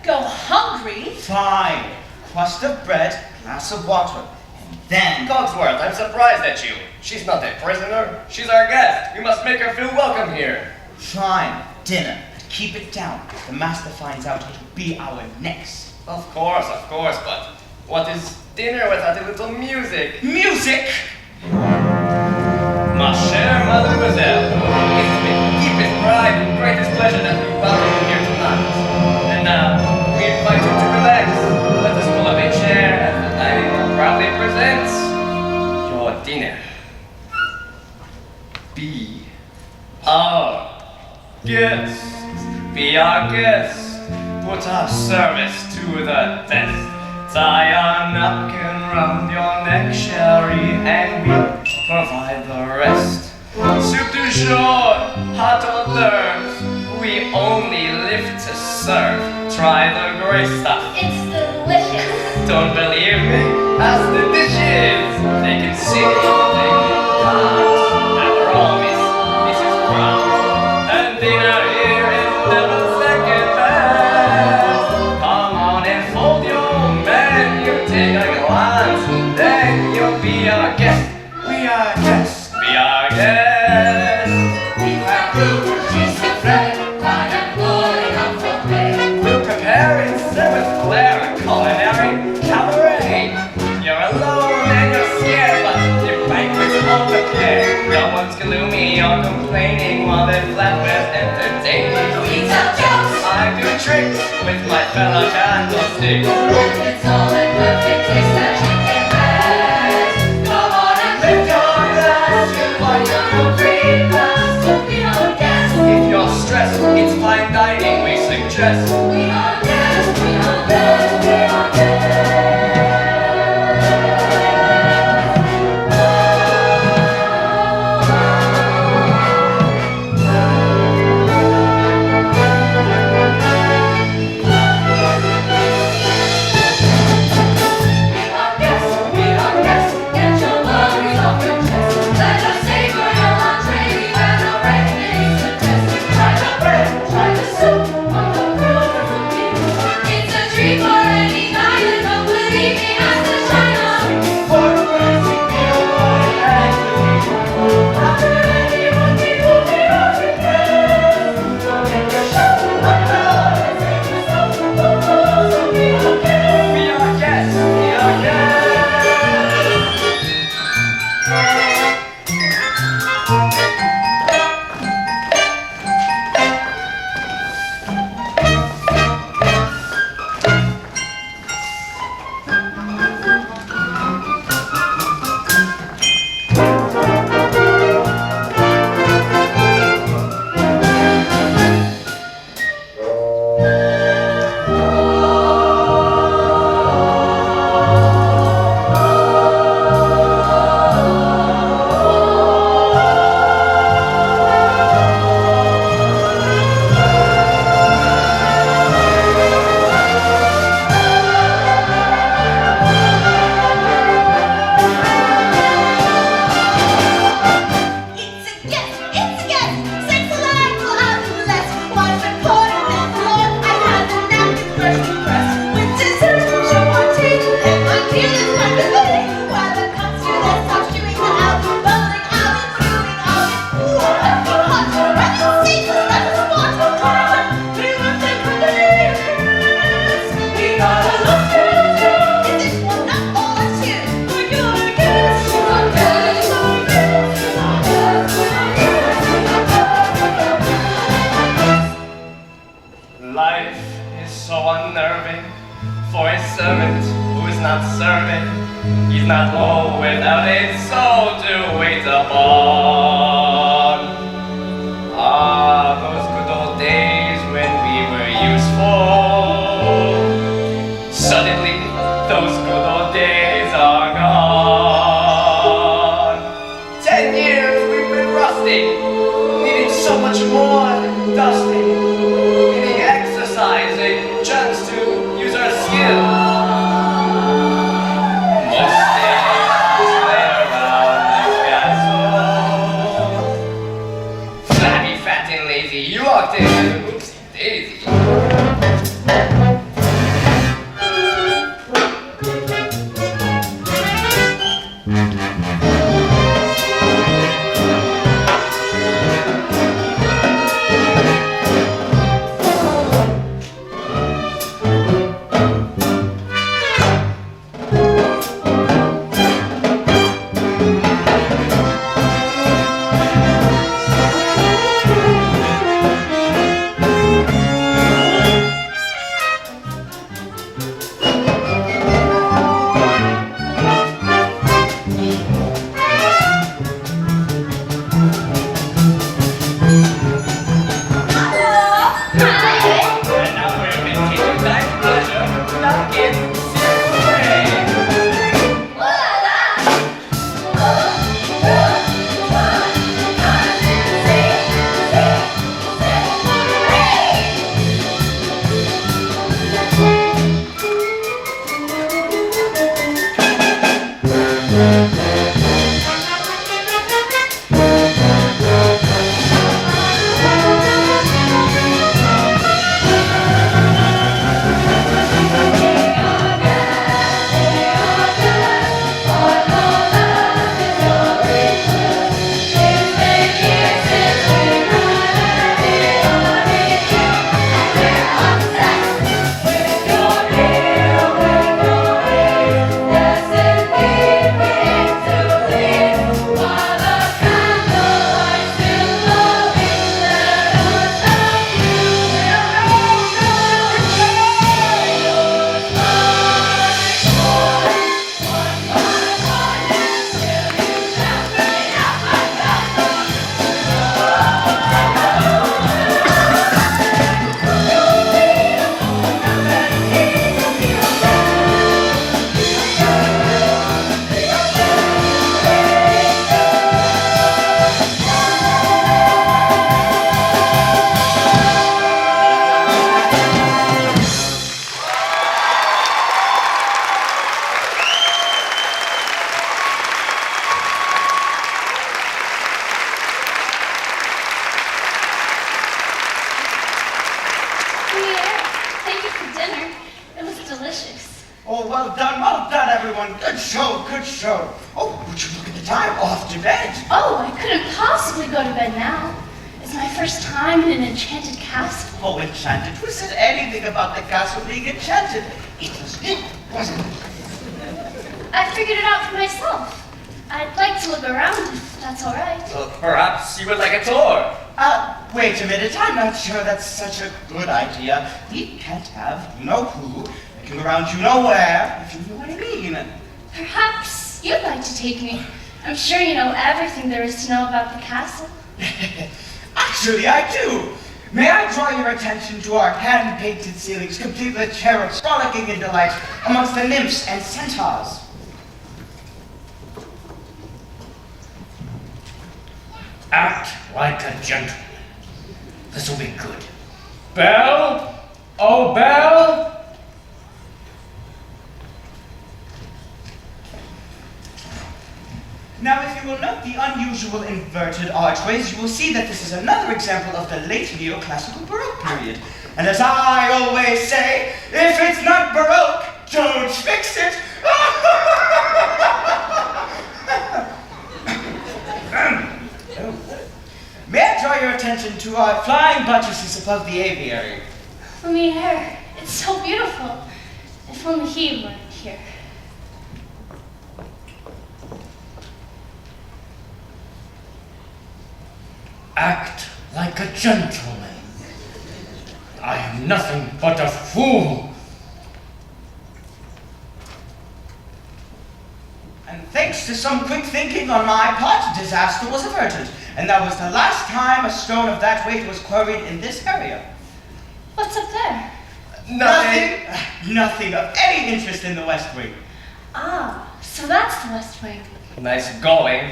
go hungry. Fine. Crust of bread, glass of water, and then... Cogsworth, I'm surprised at you. She's not a prisoner. She's our guest. We must make her feel welcome here. Fine. Dinner. But keep it down. If the master finds out, it'll be our next. Of course, but what is dinner without a little music? Music! Ma chère mademoiselle, it is with deepest pride and greatest pleasure that we welcome you here tonight. And now, we invite you to relax. Let us pull up a chair as the dining room proudly presents your dinner. Be our guest. Be our guest. Put our service to the test. Tie a napkin round your neck, Sherry, and we'll provide the rest. Soup du jour, hot hors d'oeuvres, we only live to serve. Try the great stuff. It's delicious. Don't believe me? Ask the dishes. they can see, they can't. After all, Mrs. Brown, and dinner here is never second best. Come on and fold your menu, take a glance, then you'll be our guest. We are guests, we are guests. We have blue cheese and bread, wine and glory of the day. We'll prepare in seventh Claire a culinary cabaret. You're alone and you're scared, but your banquet's all prepared. No one's gloomy or complaining while their flatmates entertain. We tell jokes, I do tricks with my fellow candlesticks. it's all in perfect taste that you can best. Come on and lift your glass, you want your free glass to be our guest. If you're stressed, it's fine dining we suggest. We are guests, we are guests, we are guests. Life is so unnerving for a servant who is not serving. He's not low without a soul to wait upon. Ah, those good old days when we were useful. Suddenly, those good old days are gone. 10 years we've been rusting, needing so much more than dusting. A chance to use our skills. Most days play around the castle. Flabby, fat, and lazy, you walked in. Oopsie daisy. dinner. It was delicious. Oh, well done, everyone. Good show, good show. Oh, would you look at the time? Off to bed. Oh, I couldn't possibly go to bed now. It's my first time in an enchanted castle. Oh, enchanted. Who said anything about the castle being enchanted? It was it, wasn't it? I figured it out for myself. I'd like to look around if that's all right. Well, perhaps you would like a tour. Wait a minute. I'm not sure that's such a good idea. We can't have you know who looking around you know where, if you know what I mean. Perhaps you'd like to take me. I'm sure you know everything there is to know about the castle. Actually, I do. May I draw your attention to our hand-painted ceilings, complete with cherubs frolicking in delight amongst the nymphs and centaurs? Act like a gentleman. This'll be good. Belle? Oh, Belle? Now, if you will note the unusual inverted archways, you will see that this is another example of the late neoclassical Baroque period. And as I always say, if it's not Baroque, don't fix it. May I draw your attention to our flying buttresses above the aviary? Lumiere, it's so beautiful. If only he weren't here. Act like a gentleman. I am nothing but a fool. And thanks to some quick thinking on my part, disaster was averted. And that was the last time a stone of that weight was quarried in this area. What's up there? Nothing of any interest in the West Wing. Ah, so that's the West Wing. Nice going.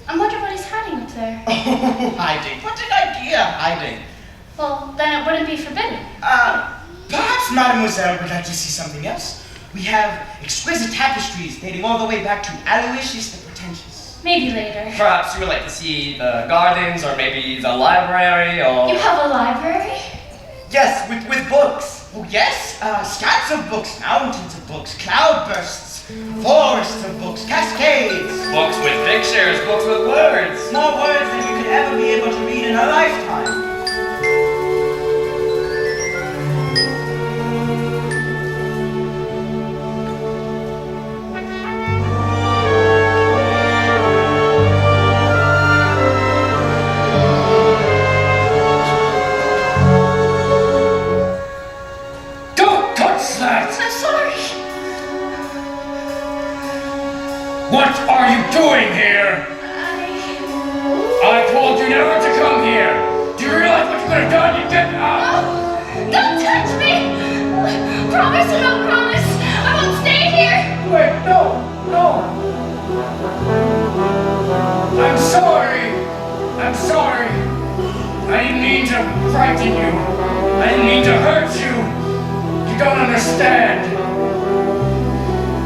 I wonder what he's hiding up there. Oh, hiding. What an idea, hiding. Well, then it wouldn't be forbidden. Perhaps Mademoiselle would like to see something else. We have exquisite tapestries dating all the way back to Aloysius the Pretentious. Maybe later. Perhaps you would like to see the gardens or maybe the library or... You have a library? Yes, with books. Oh, yes? Scats of books, mountains of books, cloudbursts, forests of books, cascades. Books with pictures, books with words. More words than you could ever be able to read in a lifetime. Don't touch that! I'm sorry. What are you doing here? I told you never to come here. Do you realize what you could have done? You did not. Don't touch me! Promise or no promise, I won't stay here! Wait, no. I'm sorry. I didn't mean to frighten you. I didn't mean to hurt you. You don't understand.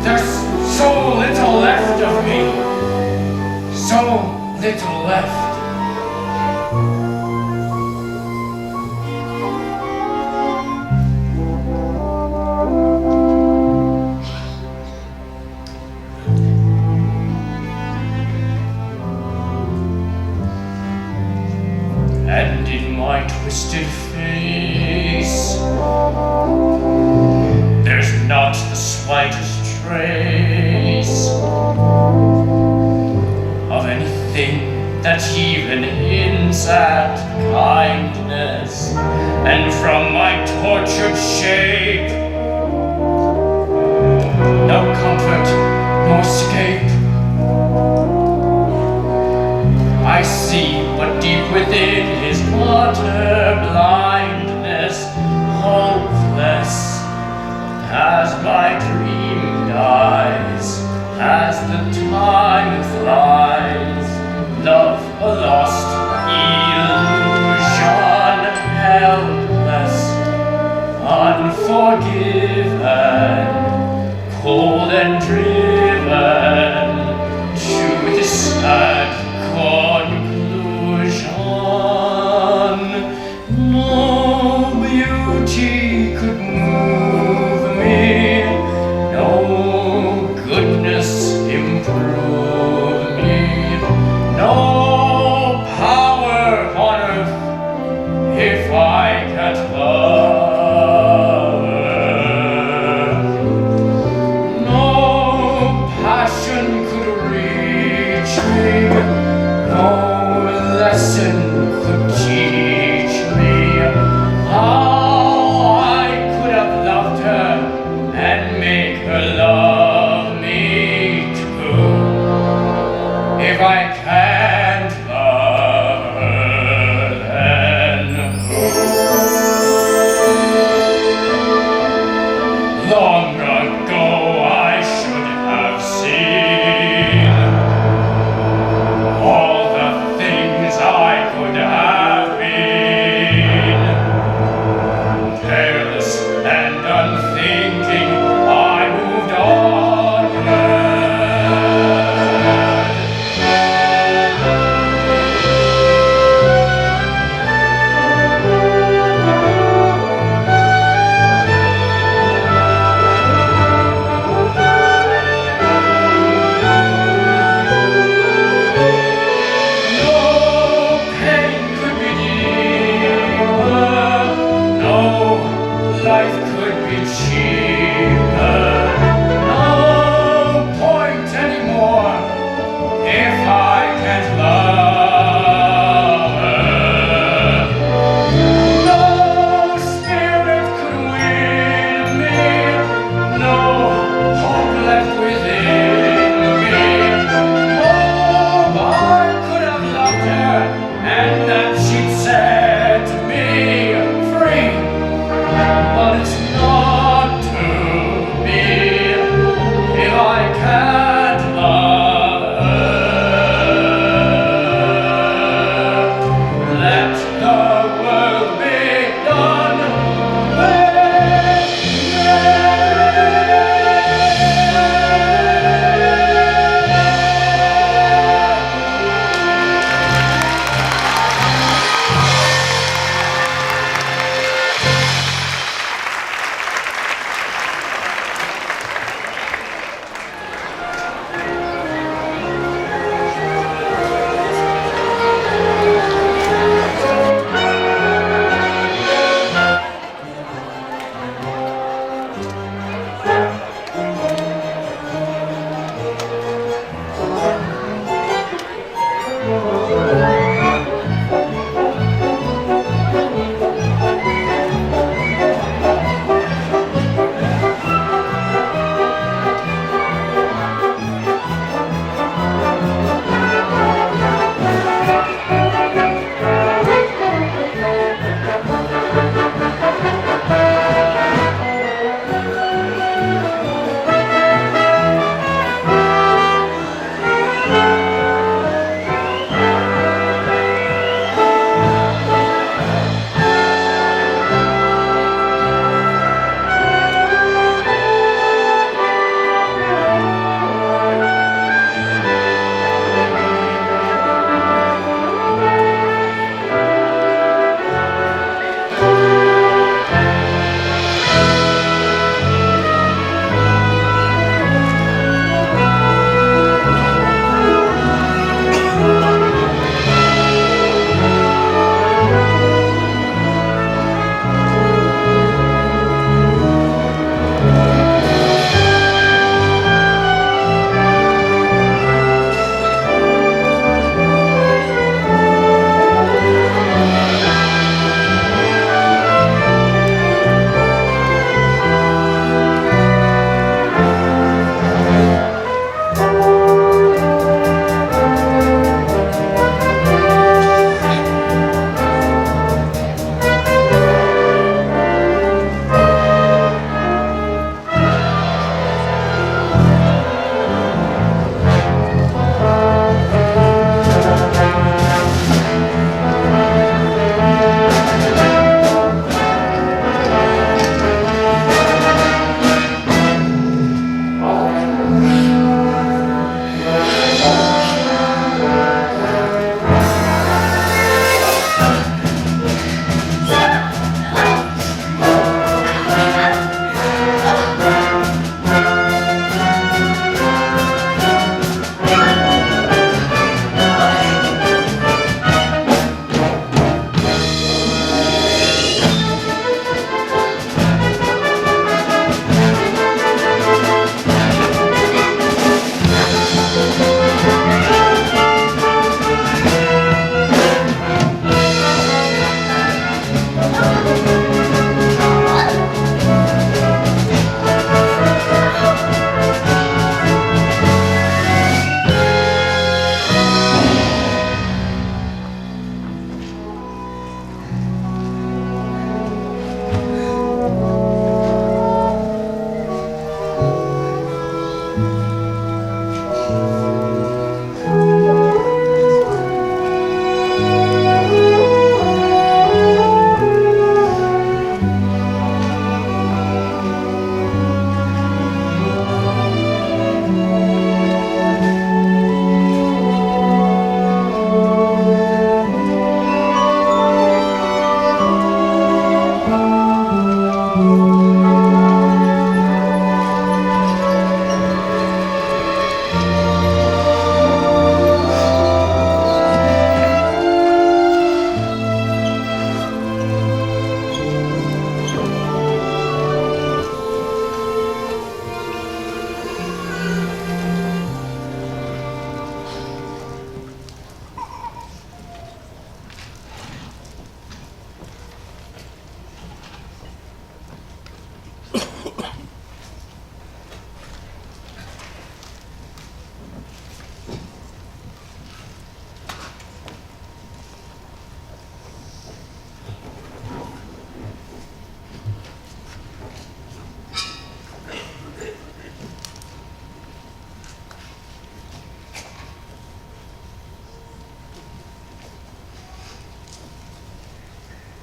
There's so little left of me. So little left. And in my twisted face, there's not the slightest trace of anything that even hints at kindness. And from my tortured shape, no comfort, no escape. I see what deep within is utter blindness, hopeless as my dream dies, as the time flies. Love a lost illusion, helpless, unforgiven, cold and driven to this sad conclusion.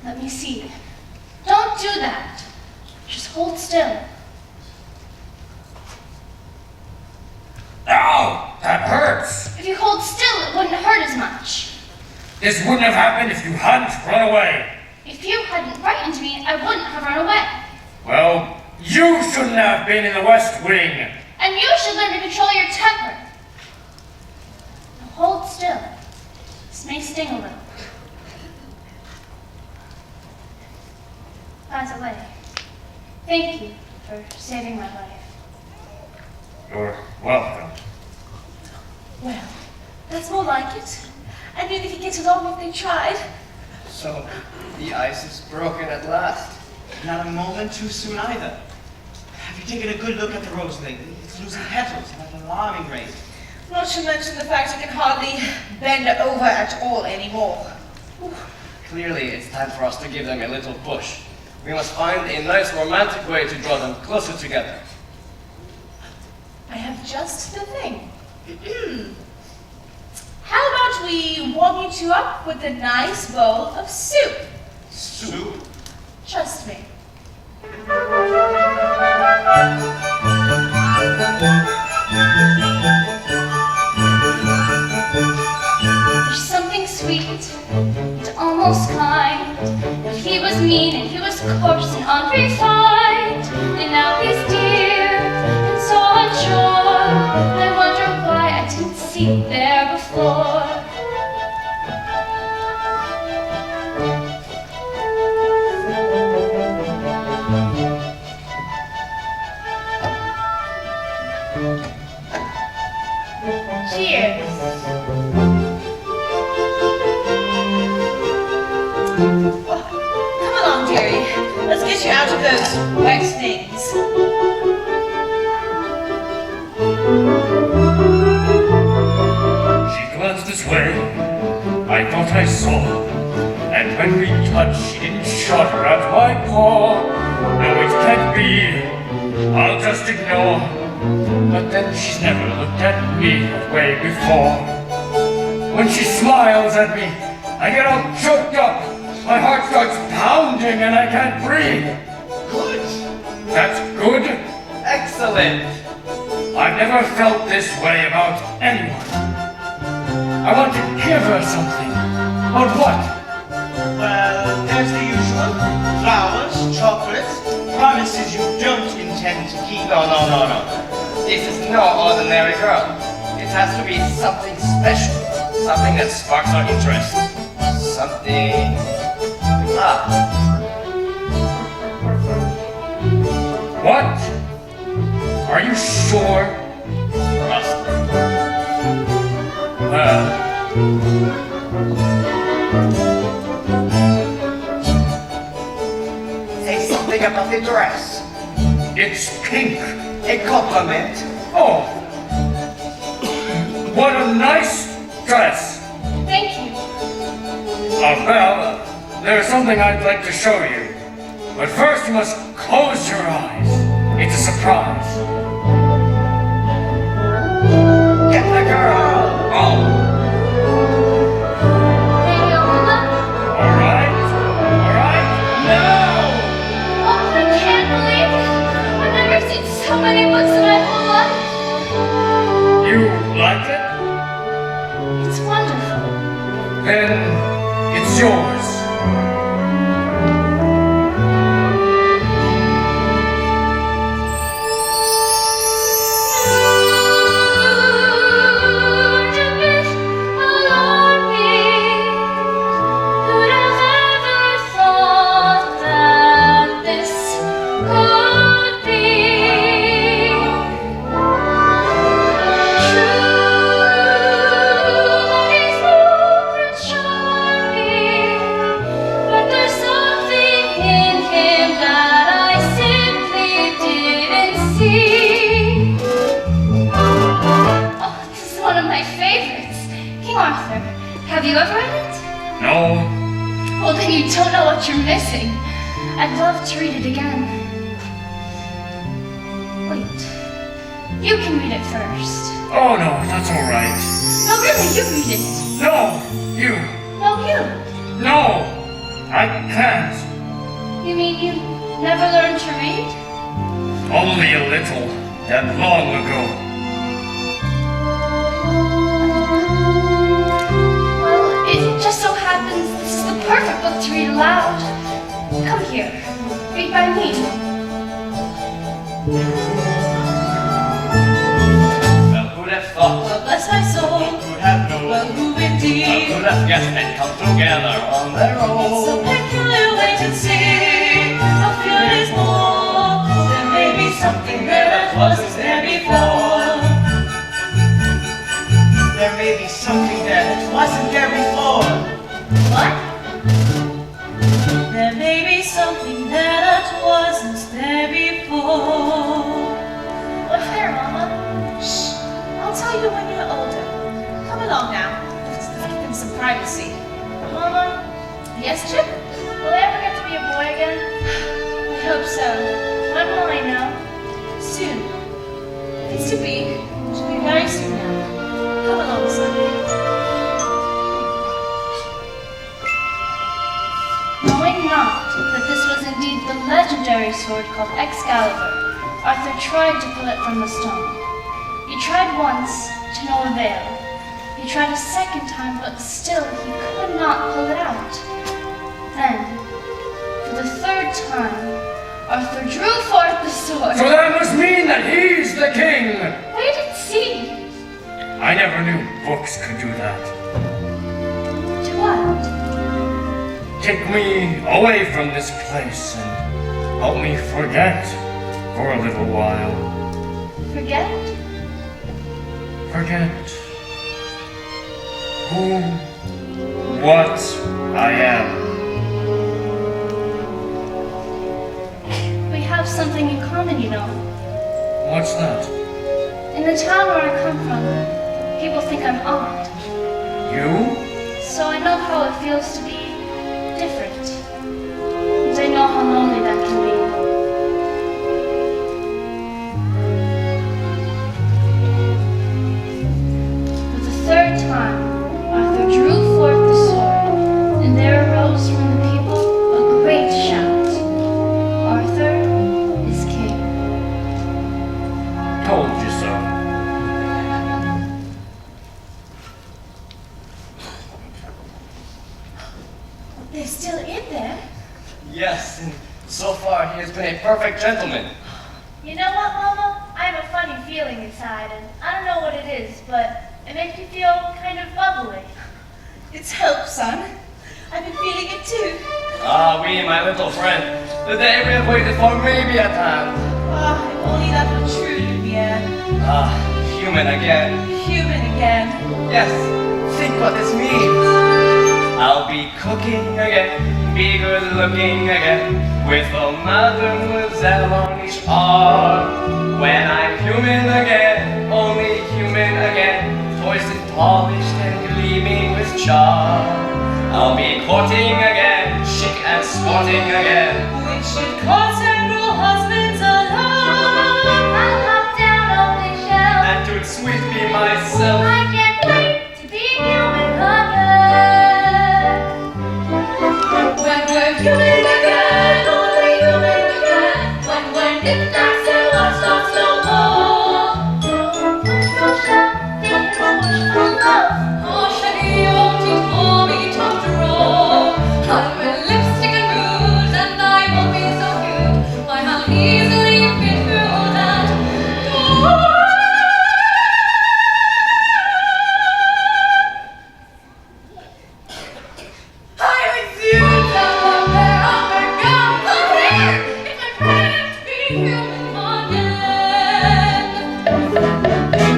Let me see. Don't do that. Just hold still. Ow! That hurts! If you hold still, it wouldn't hurt as much. This wouldn't have happened if you hadn't run away. If you hadn't frightened me, I wouldn't have run away. Well, you shouldn't have been in the West Wing. And you should learn to control your temper. Now hold still. This may sting a little. By the way, thank you for saving my life. You're welcome. Well, that's more like it. I knew they could get along if they tried. So, the ice is broken at last. Not a moment too soon either. Have you taken a good look at the rose lately? It's losing petals at an alarming rate. Not to mention the fact I can hardly bend over at all anymore. Clearly, it's time for us to give them a little push. We must find a nice romantic way to draw them closer together. I have just the thing. How about we warm you two up with a nice bowl of soup? Soup? Trust me. There's something sweet and almost kind. But he was mean and he was coarse and unrefined. And now he's dear and so unsure. I wonder why I didn't see it there before. Cheers. Come along, dearie. Let's get you out of those wet things. She glanced this way. I thought I saw. And when we touched, she didn't shudder at my paw. No, it can't be. I'll just ignore. But then she's never looked at me that way before. When she smiles at me, I get all choked up. My heart starts pounding and I can't breathe. Good! That's good. Excellent! I've never felt this way about anyone. I want to give her something. But what? Well, there's the usual. Flowers, chocolates, promises you don't intend to keep. No. This is no ordinary girl. It has to be something special. Something that sparks our interest. Something... What? Are you sure? Trust. Well, Say something about the dress. it's pink. A compliment. Oh, what a nice dress. Thank you. Well, there's something I'd like to show you. But first you must close your eyes. It's a surprise. Get the girl. Oh, May I open them? all right, now. Oh, I can't believe it. I've never seen so many books in my whole life. You like it? It's wonderful. Then it's yours. Have you ever read it? No, Well, then you don't know what you're missing. I'd love to read it again. Wait. You can read it first. oh no, that's all right. No, really, you read it. No, you. No, you. No, I can't. You mean you never learned to read? Only a little, and long ago. Well, it just so happens this is the perfect book to read aloud. Come here, read by me. Well, who'd have thought? Well, bless my soul. Who'd have known? Well, who Well, indeed? who'd have guessed they'd come together on their It's a own? peculiar way to see. A few days more. There may be something there that wasn't there before. There may be something there that wasn't there before. What? There may be something there that wasn't there before. What's there, Mama? Shh. I'll tell you when you're older. Come along now. Let's give them some privacy. Mama, Yes, Chip? will I ever get to be a boy again? I hope so. When will I know? Soon. If it's to be, it should be very soon now. Come along, son. Knowing not that this was indeed the legendary sword called Excalibur, Arthur tried to pull it from the stone. He tried once, to no avail. He tried a second time, but still he could not pull it out. Then, for the third time, Arthur drew forth the sword. So that must mean that he's the king! Wait and see. I never knew books could do that. To what? Take me away from this place and help me forget for a little while. Forget? Forget who, what I am. We have something in common, you know. What's that? In the town where I come from, people think I'm odd. You? So I know how it feels to be different. And I know how lonely that can be. For the third time, Arthur drew forth the sword, and there arose from the people a great shout. Arthur is king. Told you so. They're still in there. Yes, and so far he has been a perfect gentleman. You know what, Mama? I have a funny feeling inside, and I don't know what it is, but it makes me feel kind of bubbly. It's hope, son. I've been feeling it too. Ah, oui, my little friend. The day we have waited for may be at hand. Ah, if only that were true, Lumiere. Ah, human again. Human again. Yes, think what this means. I'll be cooking again, be good looking again, with a mademoiselle on each arm. When I'm human again, only human again, foisted, polished, and gleaming with charm. I'll be courting again, chic and sporting again. Which should cause several husbands alarm. I'll hop down on the shelf. And to sweet me myself. I can't wait to be human again. When we're human again, only human again. When we're knickknacks and lots no more. Oh, chérie, won't you call me Totoro? I'll wear lipstick and rouge, and I won't be so cute. Why, how easily you fit through that door. I refuse to love their other girls. Oh, here, it's my friend to be human again.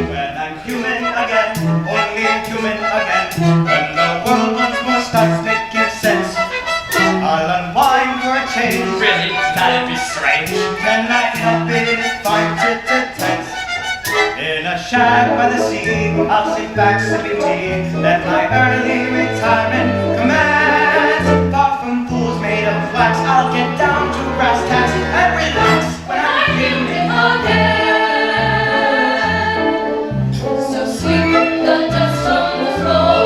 When I'm human again, only human again. When the world once more starts making sense, I'll unwind for a change. Really, that'd be strange. Can I help it if I sit tense? In a shack by the sea, I'll sit back sipping tea. Let my early retirement commence. Far from pools made of wax, I'll get down to brass tacks and relax when I'm human Again. So sweep the dust from the floor.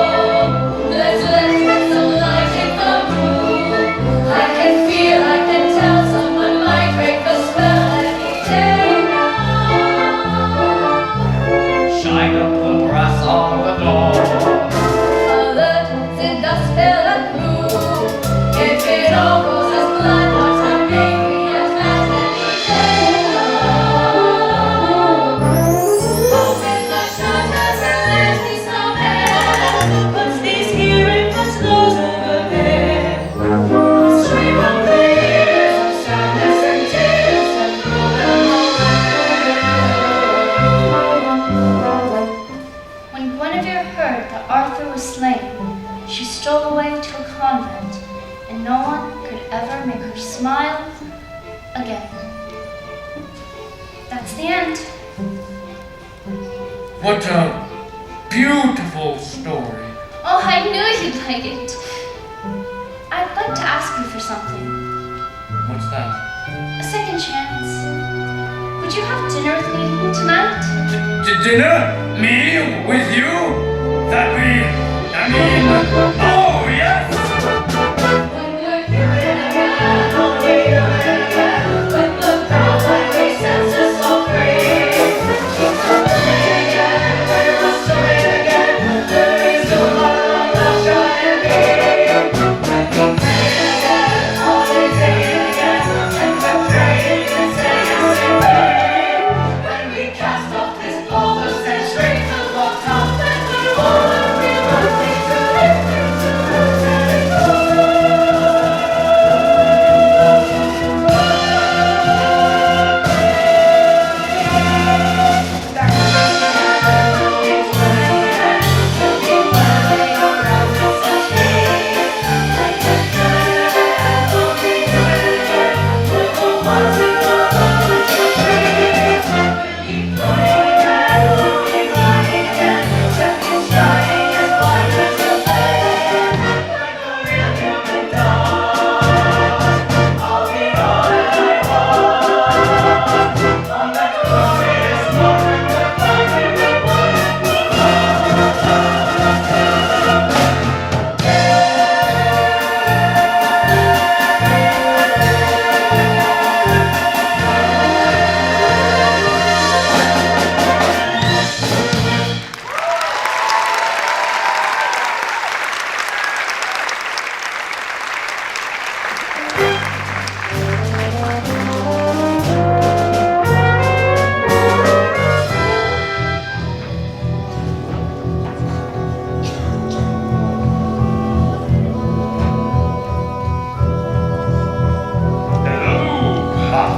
Let's let some light in the room. I can feel, I can never make her smile again. That's the end. What a beautiful story. Oh, I knew you'd like it. I'd like to ask you for something. What's that? A second chance. Would you have dinner with me tonight? Dinner? Me? With you? That we... I mean... Oh, yes! When we're doing it again, only doing it again. When the power sets us all free. Keep on doing it again, when it was doing it again. There is no love that shall be. When we play it again, always say it again. And we're praying and saying it. When we cast off this ballast and straight to the top, then we won't be wanting to live into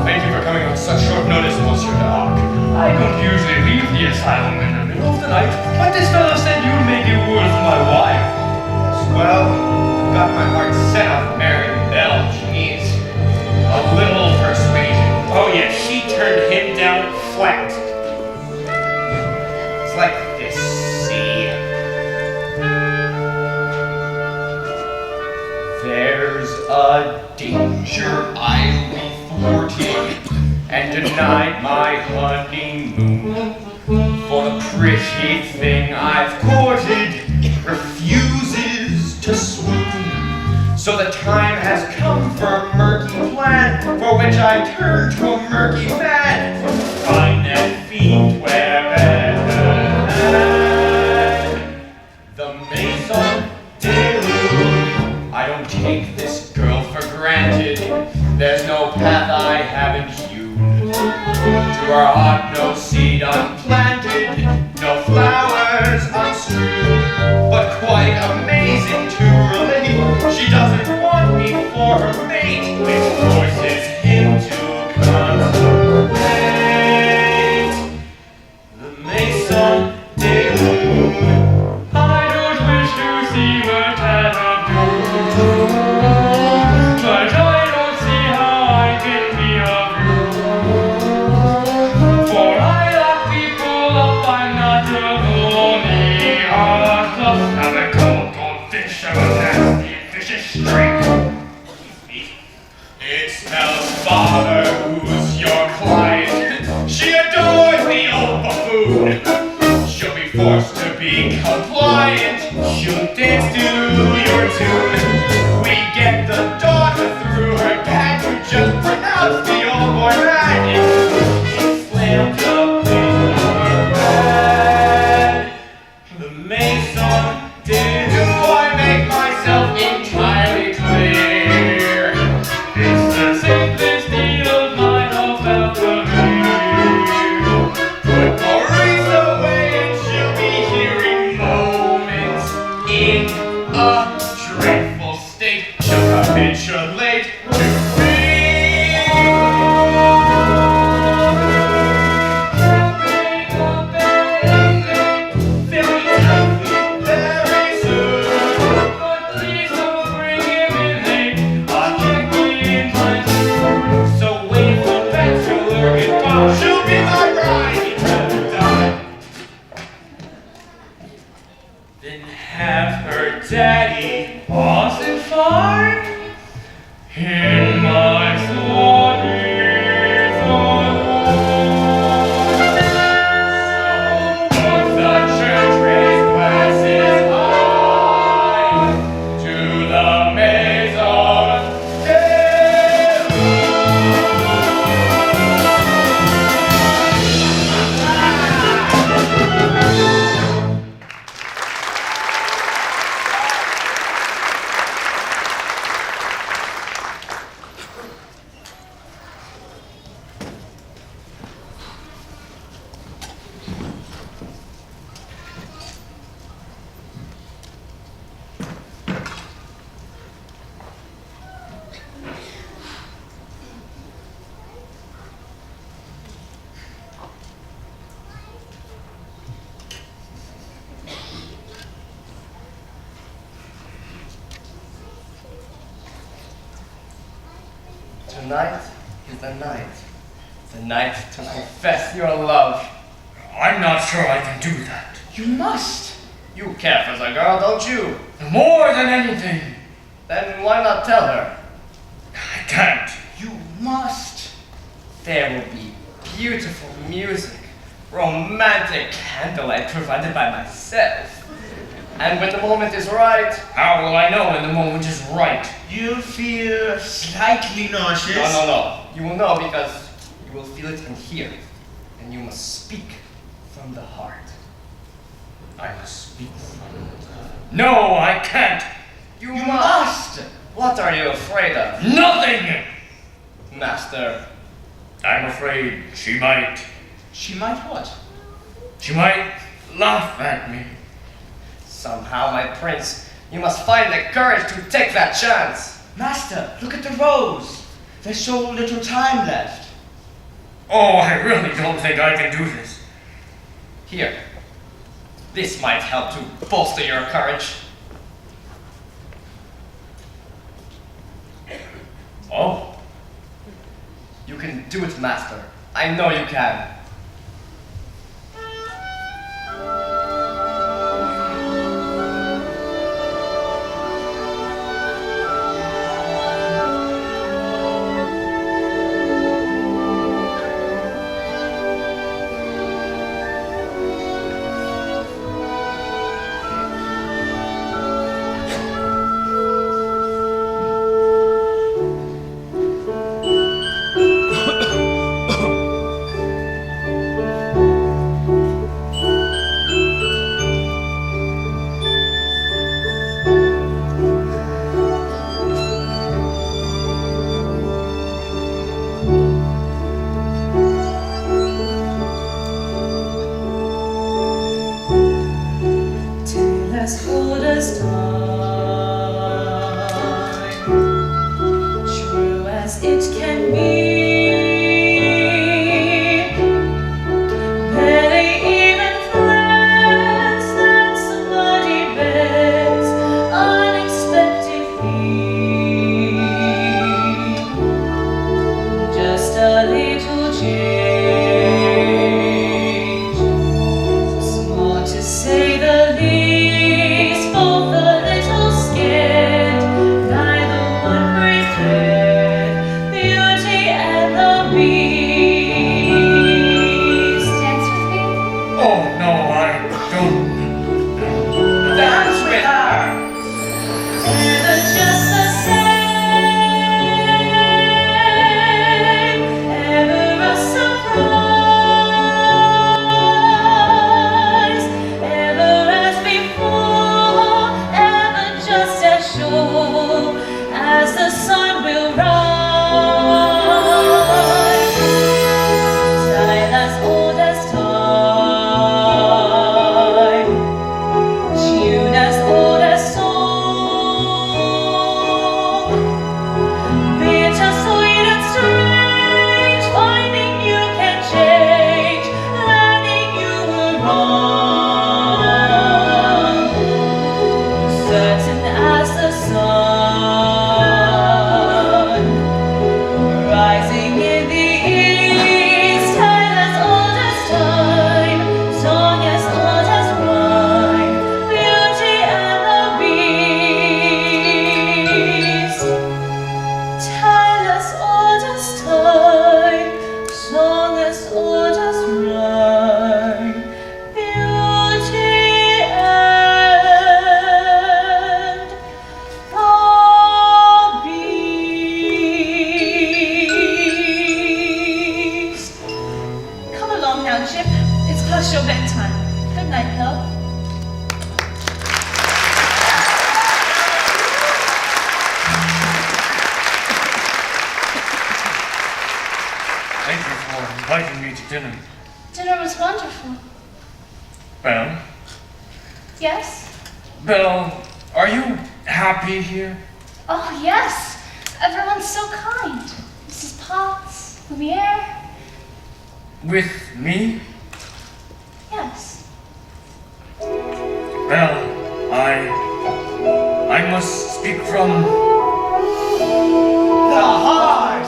Thank you for coming on such short notice, Monsieur Dark. I don't usually leave the asylum in the middle of the night, but this fellow said you'd make it worth my while. Well, I've got my heart set on marrying Belle. She needs a little persuasion. Oh yeah, she turned him down flat. It's like this, see? There's a danger I'll be thwarted and denied my honeymoon. For the pretty thing I've courted refuses to swoon. So the time has come for a murky plan, for which I turn to a murky man. Find that fiend wherever the Maison de Lune. I don't take this girl for granted. There's no path I haven't hewn. To her heart no seed unplanted, no flowers unstrewn. But quite amazing to relate, she doesn't want me for her mate, which forces him to contemplate the Maison de Lune. I don't wish to see what cannot do, but I don't see how I can be of use. For I lock people up, I'm not a bony heart. Have a cold goldfish of a nasty vicious streak. It smells father, who's your client. She adores the old buffoon. She'll be forced to be compliant. She'll dance to your tune. We get the daughter through her dad, who just pronounced the old boy mad. He slammed up in bed. The Maison de Lune. I make myself entirely clear. It's the simplest deal of my love alchemy. Put Maurice away and she'll be hearing moments in a dreadful In my thought is a of the church raised glasses high to the maze of death. Tonight is the night. The night to confess your love. I'm not sure I can do that. You must. You care for the girl, don't you? More than anything, Then why not tell her? I can't. You must. There will be beautiful music, romantic candlelight provided by myself. And when the moment is right, How will I know when the moment is right? You feel slightly nauseous. no. You will know because you will feel it in here. And you must speak from the heart. I must speak from the... No, I can't. You must! What are you afraid of? Nothing! Master, I'm afraid she might. She might what? She might laugh at me. somehow, my prince, you must find the courage to take that chance. Master, look at the rose. There's so little time left. Oh, I really don't think I can do this. Here, this might help to bolster your courage. Oh, You can do it, master. I know you can. Till as old as time, true as it can be. Barely even friends that somebody begs unexpectedly. Just a little change, small to say the least, both a little scared, neither one regret the for inviting me to dinner. Dinner was wonderful. Belle? Yes? Belle, are you happy here? Oh, yes. Everyone's so kind. Mrs. Potts, Lumiere. With me? Yes. Belle, I must speak from The heart!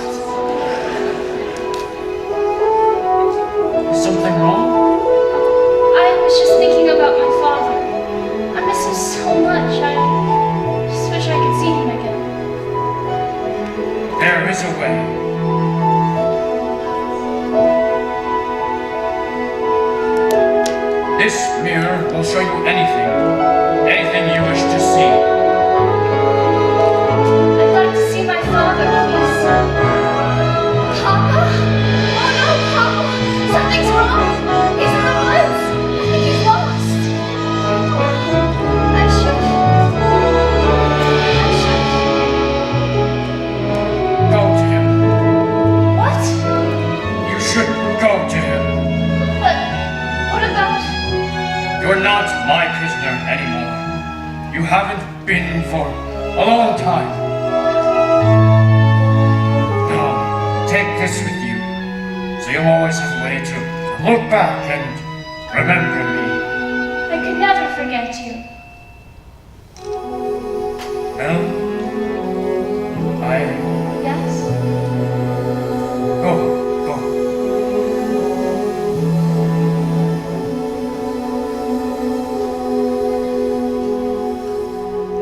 Is something wrong? I was just thinking about my father. I miss him so much. I just wish I could see him again. There is a way. This mirror will show you anything you wish to see. I'd like to see my father, please. Papa? Oh no, Papa! Something's wrong! He's in the woods! I think he's lost! I should... Go to him. What? You should go to him. But what about... You're not my prisoner anymore. You haven't been for a long time. Now, take this with you, so you'll always have a way to look back and remember me. I could never forget you. Well, Yes? go.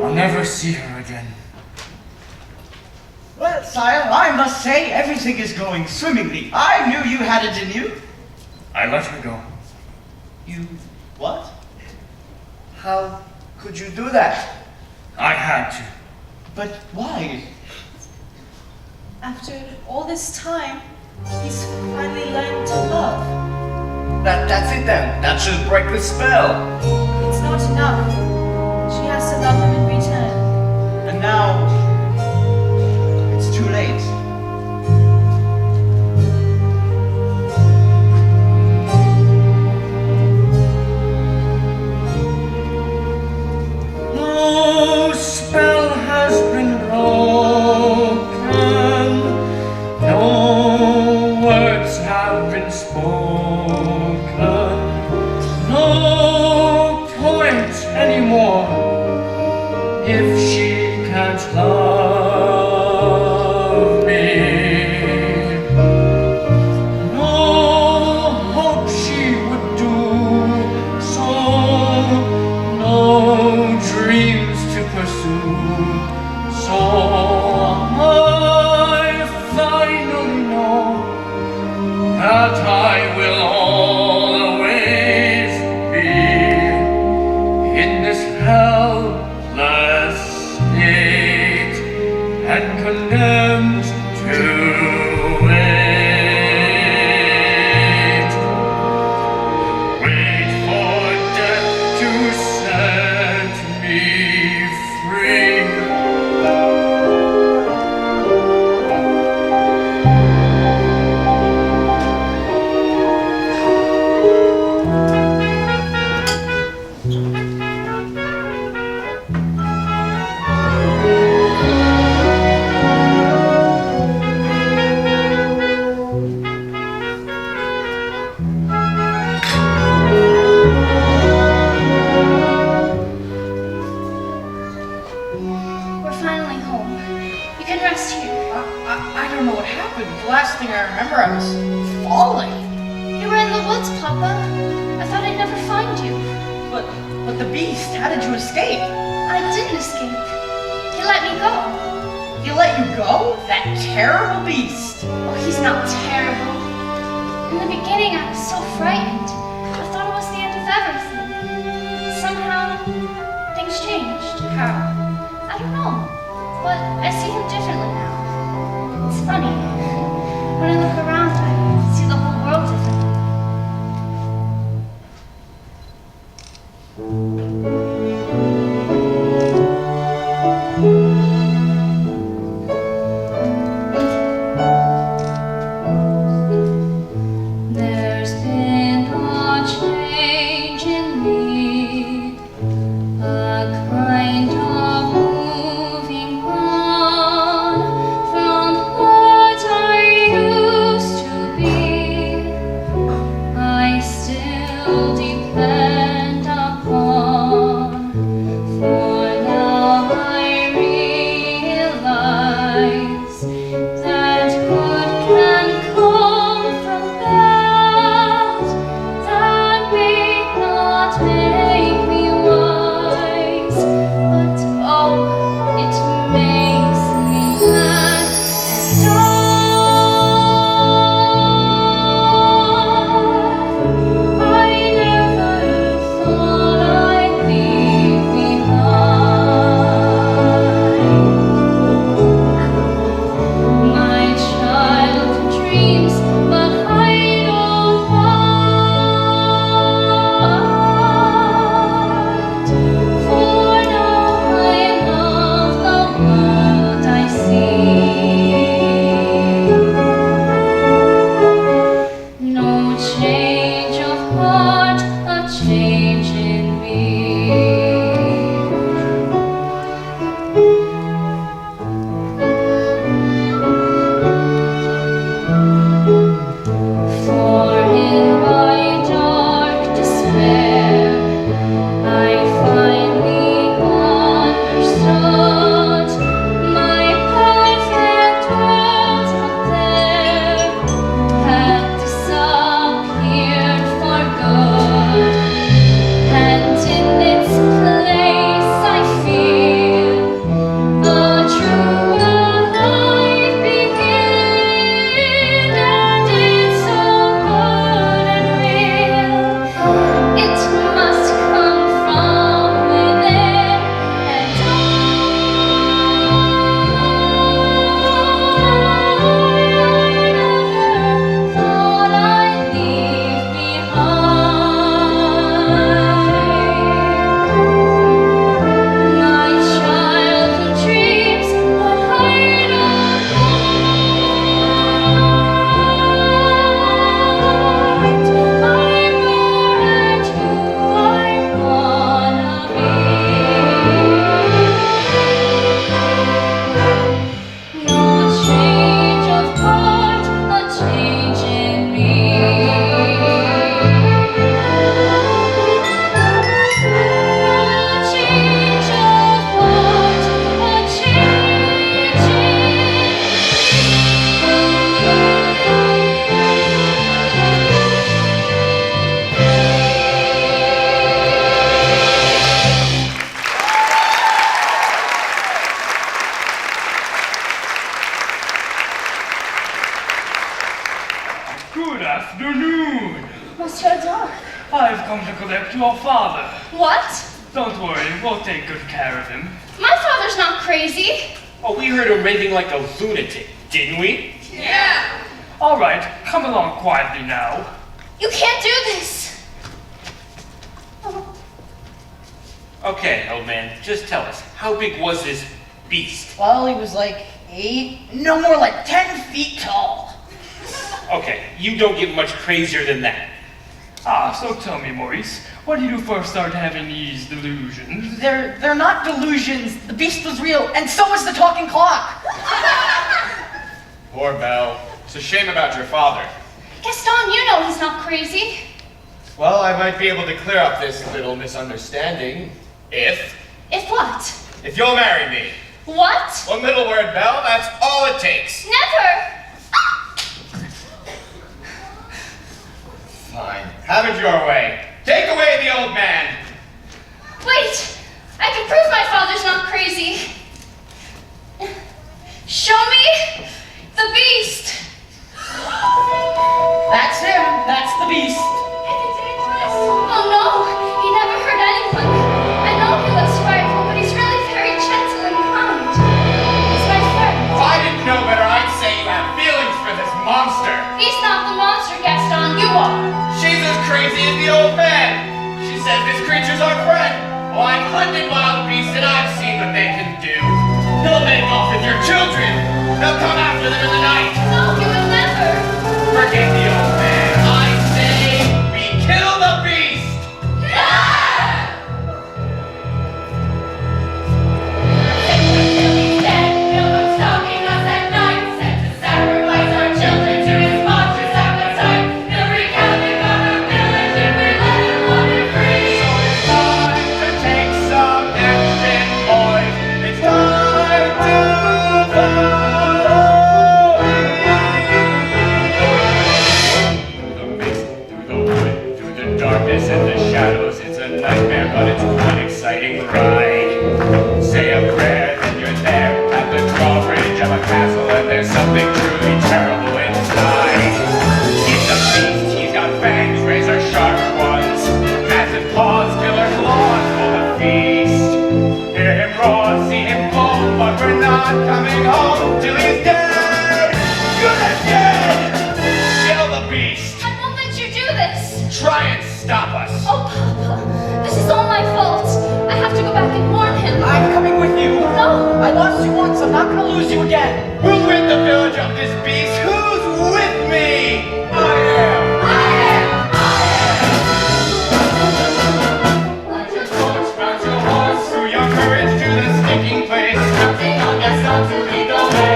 I'll never see her again. Well, sire, I must say everything is going swimmingly. I knew you had it in you. I let her go. You what? How could you do that? I had to. But why? After all this time, he's finally learned to love. That's it then. That should break the spell. It's not enough. She has to love him in return. And now it's too late. No spell has been broken. No words have been spoken. No point anymore if she can't love me. No hope she would do so. No dreams to pursue. So I finally know that I will always be in this helpless state and condemned to wait. Wait for death to set me free. We're finally home. You can rest here. I don't know what happened. The last thing I remember, I was falling. You were in the woods, Papa. I thought I'd never find you. But the beast, how did you escape? I didn't escape. He let me go. He let you go? That terrible beast. Oh, he's not terrible. In the beginning, I was so frightened. I thought it was the end of everything. But somehow, things changed. How? I don't know. But I see him differently now. It's funny. When I look around, I see the whole world differently. Good afternoon. Monsieur Dark. I've come to collect your father. What? Don't worry, we'll take good care of him. My father's not crazy. Oh, we heard him raving like a lunatic, didn't we? Yeah. All right, come along quietly now. You can't do this. Okay, old man, just tell us, how big was this beast? Well, he was like 8, no more like 10 feet tall. Okay, you don't get much crazier than that. So tell me, Maurice, when did you first start having these delusions? They're not delusions. The beast was real, and so was the talking clock. Poor Belle. It's a shame about your father. Gaston, you know he's not crazy. Well, I might be able to clear up this little misunderstanding. If If what? you'll marry me. What? One little word, Belle, that's all it takes. Never. Fine. Have it your way. Take away the old man. Wait, I can prove my father's not crazy. Show me the beast. That's him. That's the beast. Is it dangerous? Oh no, he never hurt anyone. I know he looks frightful, but he's really very gentle and kind. He's my friend. If I didn't know better, I'd say you have feelings for this monster. He's not the monster, Gaston, you are. She's as crazy as the old man. She says this creature's our friend. Well, I've hunted wild beasts and I've seen what they can do. They'll make off with your children. They'll come after them in the night. No, he would never. Forget the old man. I say we kill the beast. To take some action, boys. It's time to follow me. Through the mist, through the wood, through the darkness and the shadows, it's a nightmare, but it's one exciting ride. Say a prayer, then you're there at the drawbridge of a castle, and there's something truly terrible inside. It's a beast, he's got fangs, razor sharp ones, massive paws, killer claws for the feast. Hear him roar, see him fall, but we're not coming home till he's dead. Good dead. Kill the beast. I won't let you do this. Try and stop us. Oh, Papa, this is all my fault. I have to go back and warn him. I'm coming with you. No. I lost you once. I'm not gonna lose you again. Who'll rid the village of this beast? Who's with me? I am. Ride your torch, mount your horse, through your courage to the stinking place. Counting on Gaston to lead the way.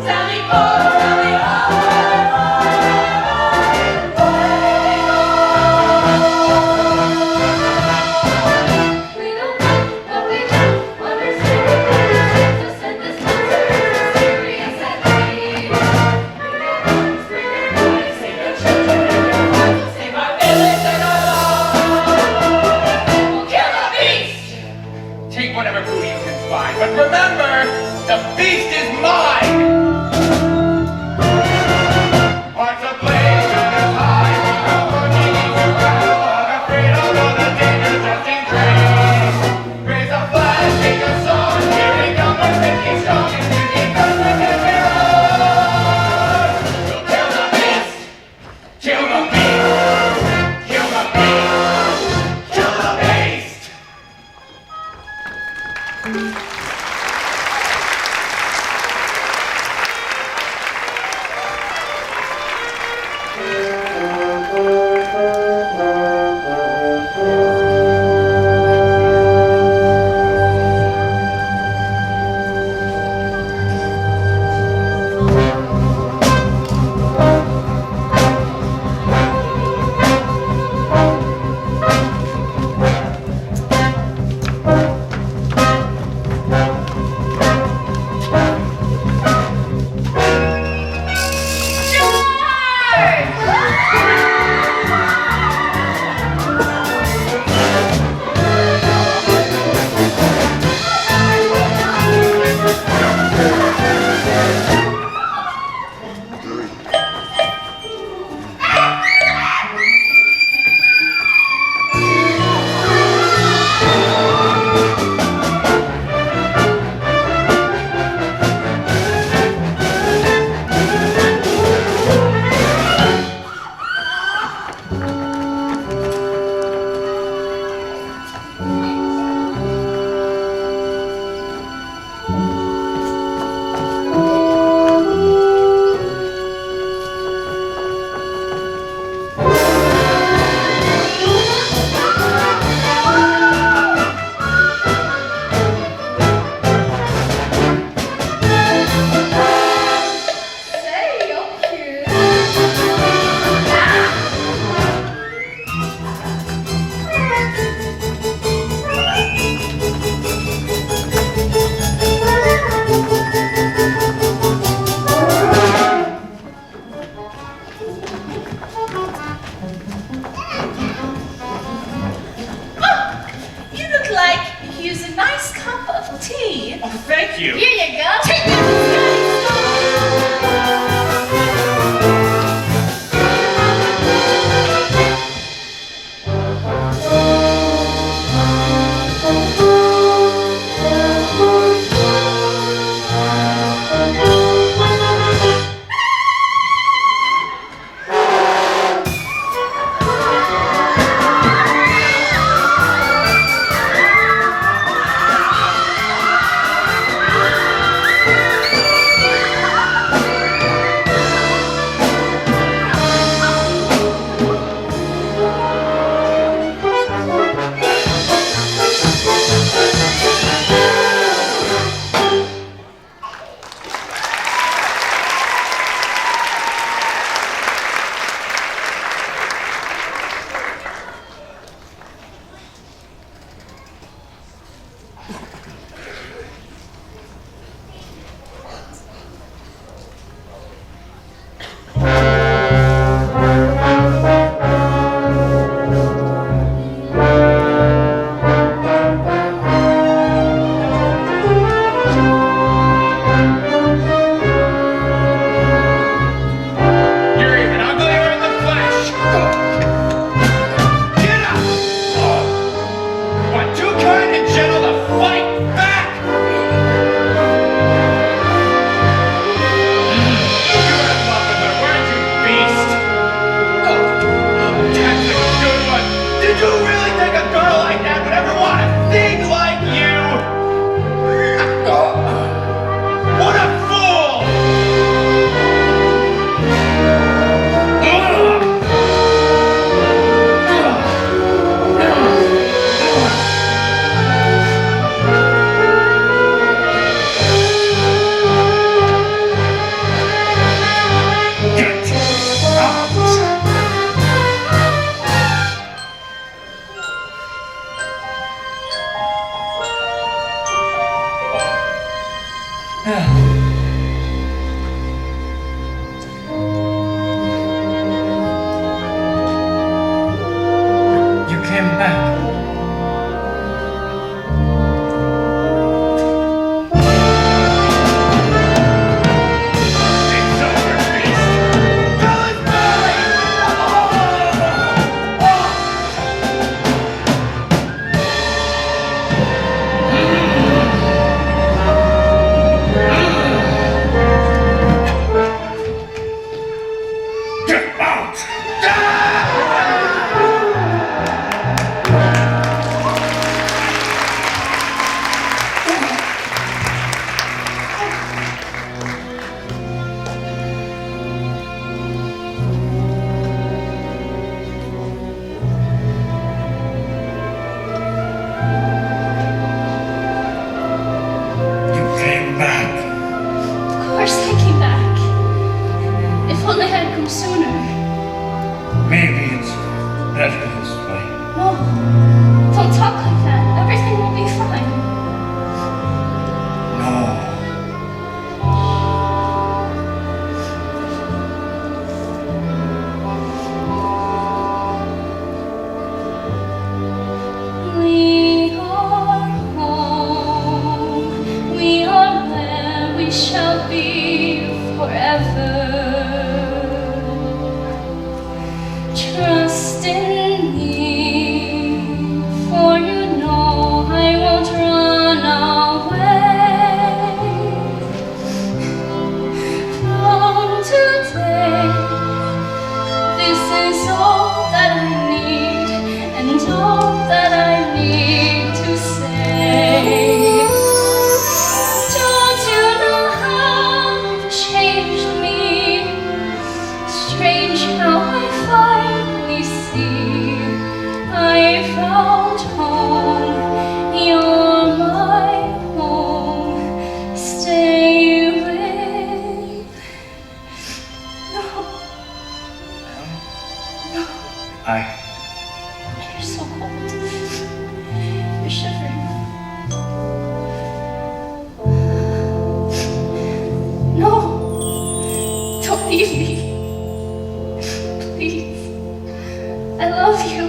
Sally, sooner. Maybe it's better this way. No, don't talk like that. Everything will be fine. No. We are home. We are where we shall be forever. Trust in me, for you know I won't run away. From today, this is all that I need, and all that I need to say. Don't you know how you've changed me? Strange how I finally see I found home. You're my home. Stay with. No. You're so cold. You're shivering. No. Don't leave me. Please. I love you.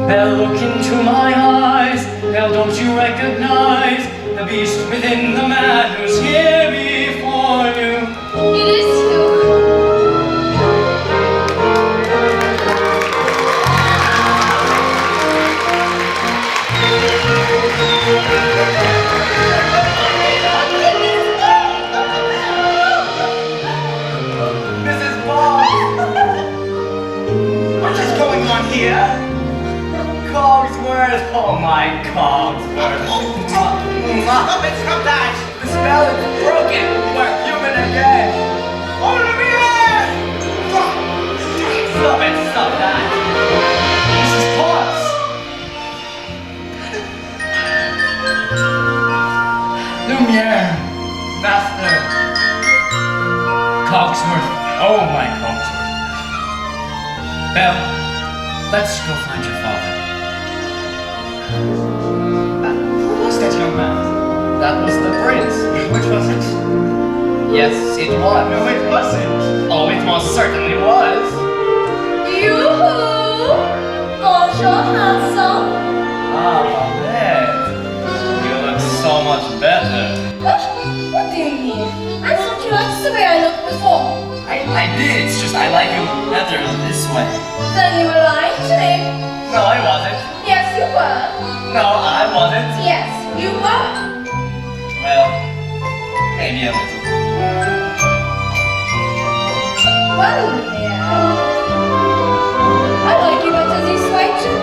Belle, look into my eyes. Belle, don't you recognize the beast within the man who's here before you? It is you. Mrs. Boggs! What is going on here? Cogsworth! Oh my Cogsworth! Stop it! Stop that! The spell is broken! We're human again! Only me here! Stop it! Stop that! Mrs. Potts! Lumiere! Master! Cogsworth! Oh my Cogsworth! Belle, let's go find your father. Who was that young man? That was the prince. Which was it? Yes, it was. No, it wasn't. Oh, it most certainly was. Yoo-hoo! Bonjour, handsome. Ah, Babette. You look so much better. What do you mean? I thought you liked the way I looked before. I did. It's just I like you better this way. Then you were lying to me. No, I wasn't. Yes, you were. No, I wasn't. Yes, you were. Well, maybe a little. Well, yeah. I like you better this way too.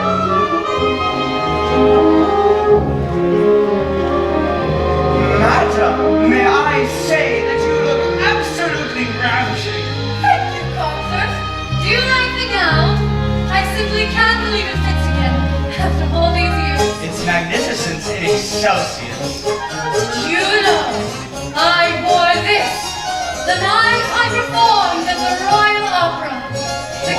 Madam, may I say that you look absolutely ravishing? Thank you, Cogsworth. Do you like the gown? I simply can't believe it fits again after all these years. It's magnificent in Excelsior. Did you know I wore this the night I performed at the Royal Opera? The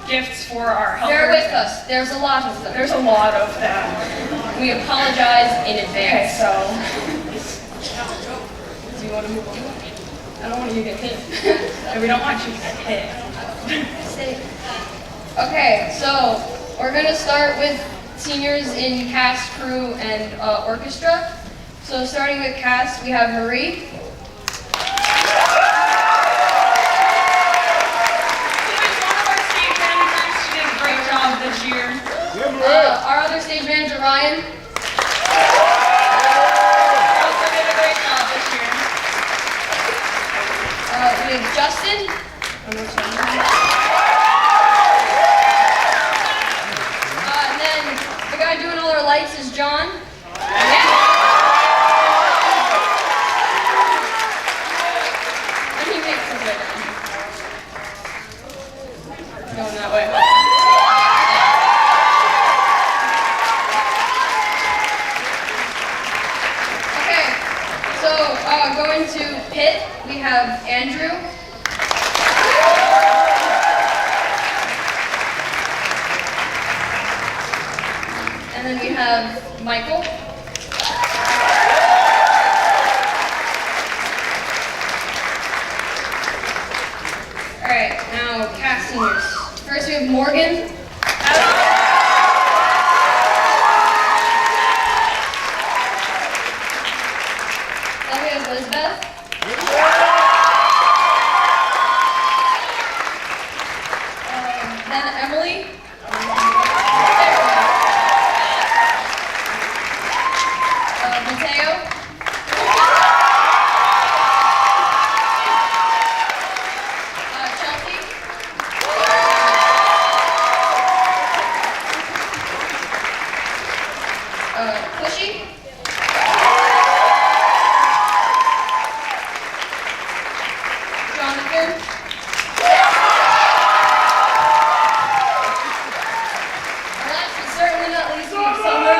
gifts for our helpers. Bear with us. There's a lot of them. There's a lot of them. We apologize in Okay, advance. so do you want to move on? I don't want you to get hit. And we don't want you to get hit. Okay, so we're gonna start with seniors in cast, crew, and orchestra. So starting with cast, we have Marie. This year. Our other stage manager, Ryan. Also did a great job this year. We have Justin. And then the guy doing all our lights is John. And he makes his way down. Going that way. Going to pit, we have Andrew. And then we have Michael. All right, now cast seniors. First we have Morgan. Elizabeth. Then Emily. Mateo. Chelsea. Pushy. Jonathan. Last but certainly not least, we have Summer.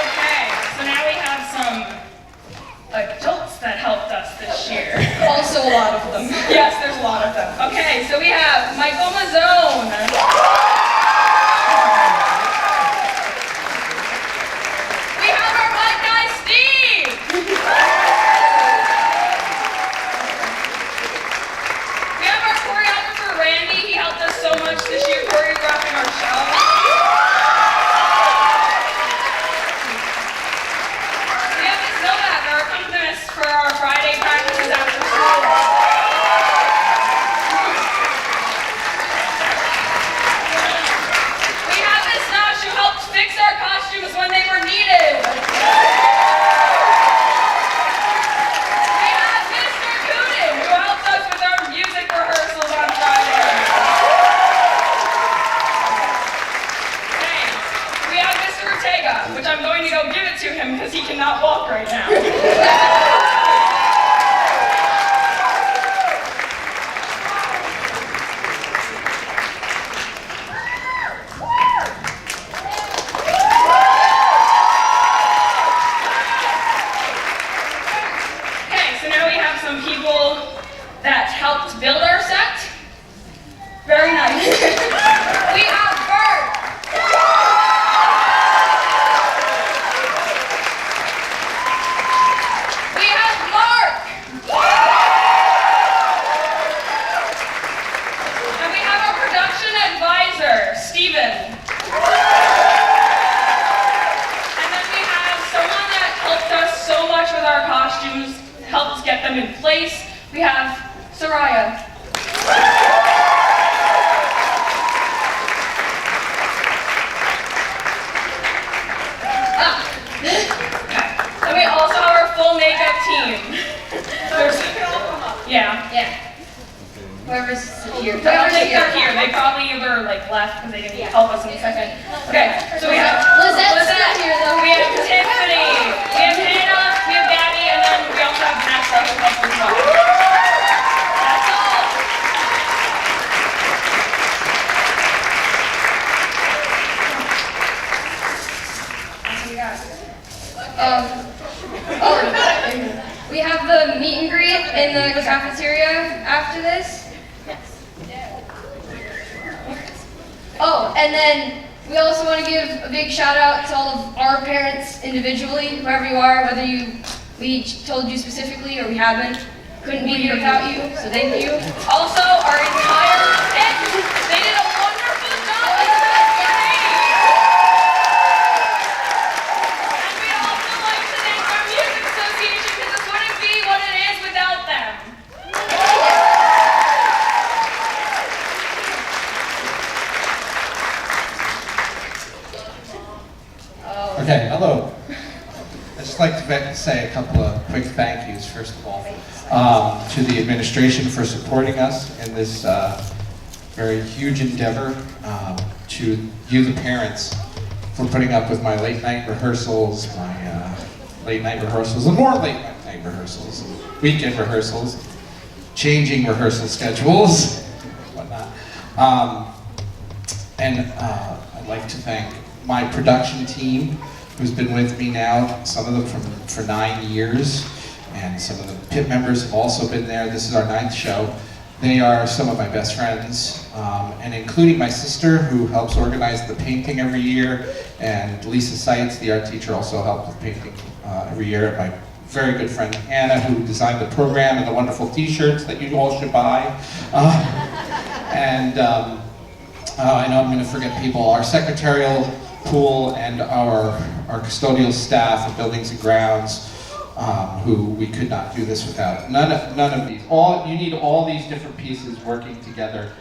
Okay, so now we have some adults that helped us this year. Also a lot of them. Yes, there's a lot of them. Okay, so we have Michael Mazzone. This year, choreographing our show. We have Miss Novak, our accompanist for our Friday practices after school. We have Miss Nash, who helped fix our costumes when they were needed. We have Mr. Gooden, who helped us with our music rehearsals on Friday. Which I'm going to go give it to him because he cannot walk right now. Okay, so now we have some people that helped build our set. Very nice. We have Bert. Steven. And then we have someone that helped us so much with our costumes, helped get them in place. We have Soraya. And we also have our full makeup team. Yeah. Whoever's here. I don't think they're here. They probably either left because they didn't help us in a second. Okay, so we have Lizette's not here though. We have Tiffany. We have Hannah. We have Gabby, and then we also have Vanessa who helps us out. That's all. That's what we got. Oh, And then we also want to give a big shout out to all of our parents individually, whoever you are, whether we told you specifically or we haven't. Couldn't be here without you, so thank you. Also, our entire tent, they did a wonderful job with the masquerade. And we'd also like to thank our music association because this wouldn't be what it is without them. Okay, hello. I'd just like to say a couple of quick thank yous, first of all, to the administration for supporting us in this very huge endeavor, to you, the parents, for putting up with my late night rehearsals, and more late night rehearsals, weekend rehearsals, changing rehearsal schedules, whatnot. And I'd like to thank my production team, who's been with me now, some of them for 9 years, and some of the pit members have also been there. This is our 9th show. They are some of my best friends, and including my sister, who helps organize the painting every year, and Lisa Seitz, the art teacher, also helps with painting every year. And my very good friend Anna, who designed the program and the wonderful t-shirts that you all should buy. I know I'm going to forget people. Our secretarial pool and our custodial staff of buildings and grounds, who we could not do this without. None of these. You need all these different pieces working together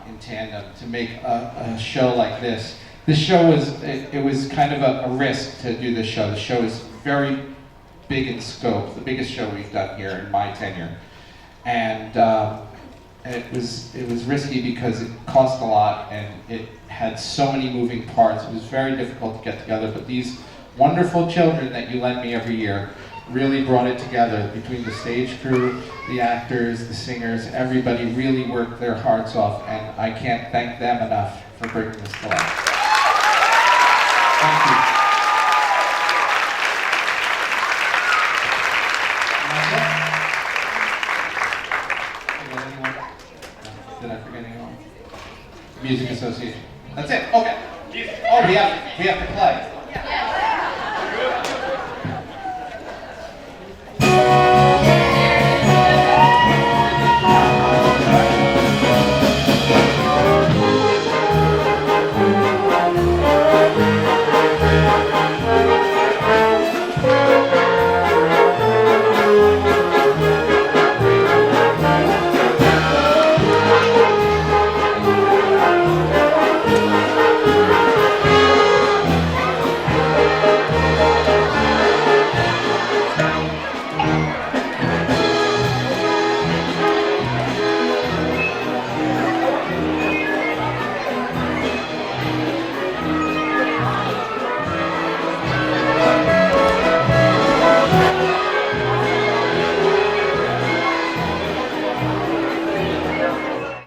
in tandem to make a show like this. This show was kind of a risk to do this show. The show is very big in scope, the biggest show we've done here in my tenure, and it was risky because it cost a lot and it had so many moving parts. It was very difficult to get together, but these wonderful children that you lend me every year really brought it together. Between the stage crew, the actors, the singers, everybody really worked their hearts off, and I can't thank them enough for bringing this to life. Thank you. Did I forget anyone? Music Association. That's it. Okay. Oh, we have to play.